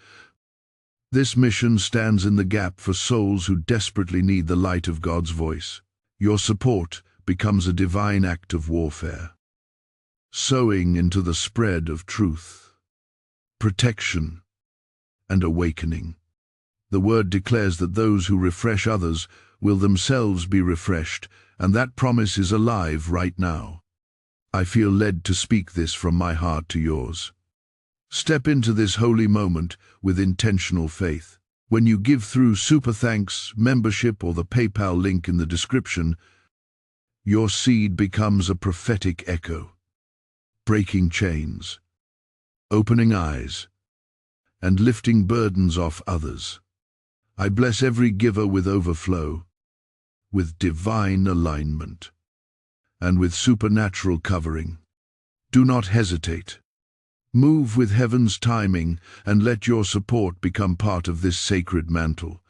this mission stands in the gap for souls who desperately need the light of God's voice. Your support becomes a divine act of warfare, sowing into the spread of truth, protection, and awakening. The word declares that those who refresh others will themselves be refreshed, and that promise is alive right now. I feel led to speak this from my heart to yours. Step into this holy moment with intentional faith. When you give through Super Thanks, membership, or the PayPal link in the description, your seed becomes a prophetic echo, breaking chains, opening eyes, and lifting burdens off others. I bless every giver with overflow, with divine alignment, and with supernatural covering. Do not hesitate. Move with heaven's timing and let your support become part of this sacred mantle.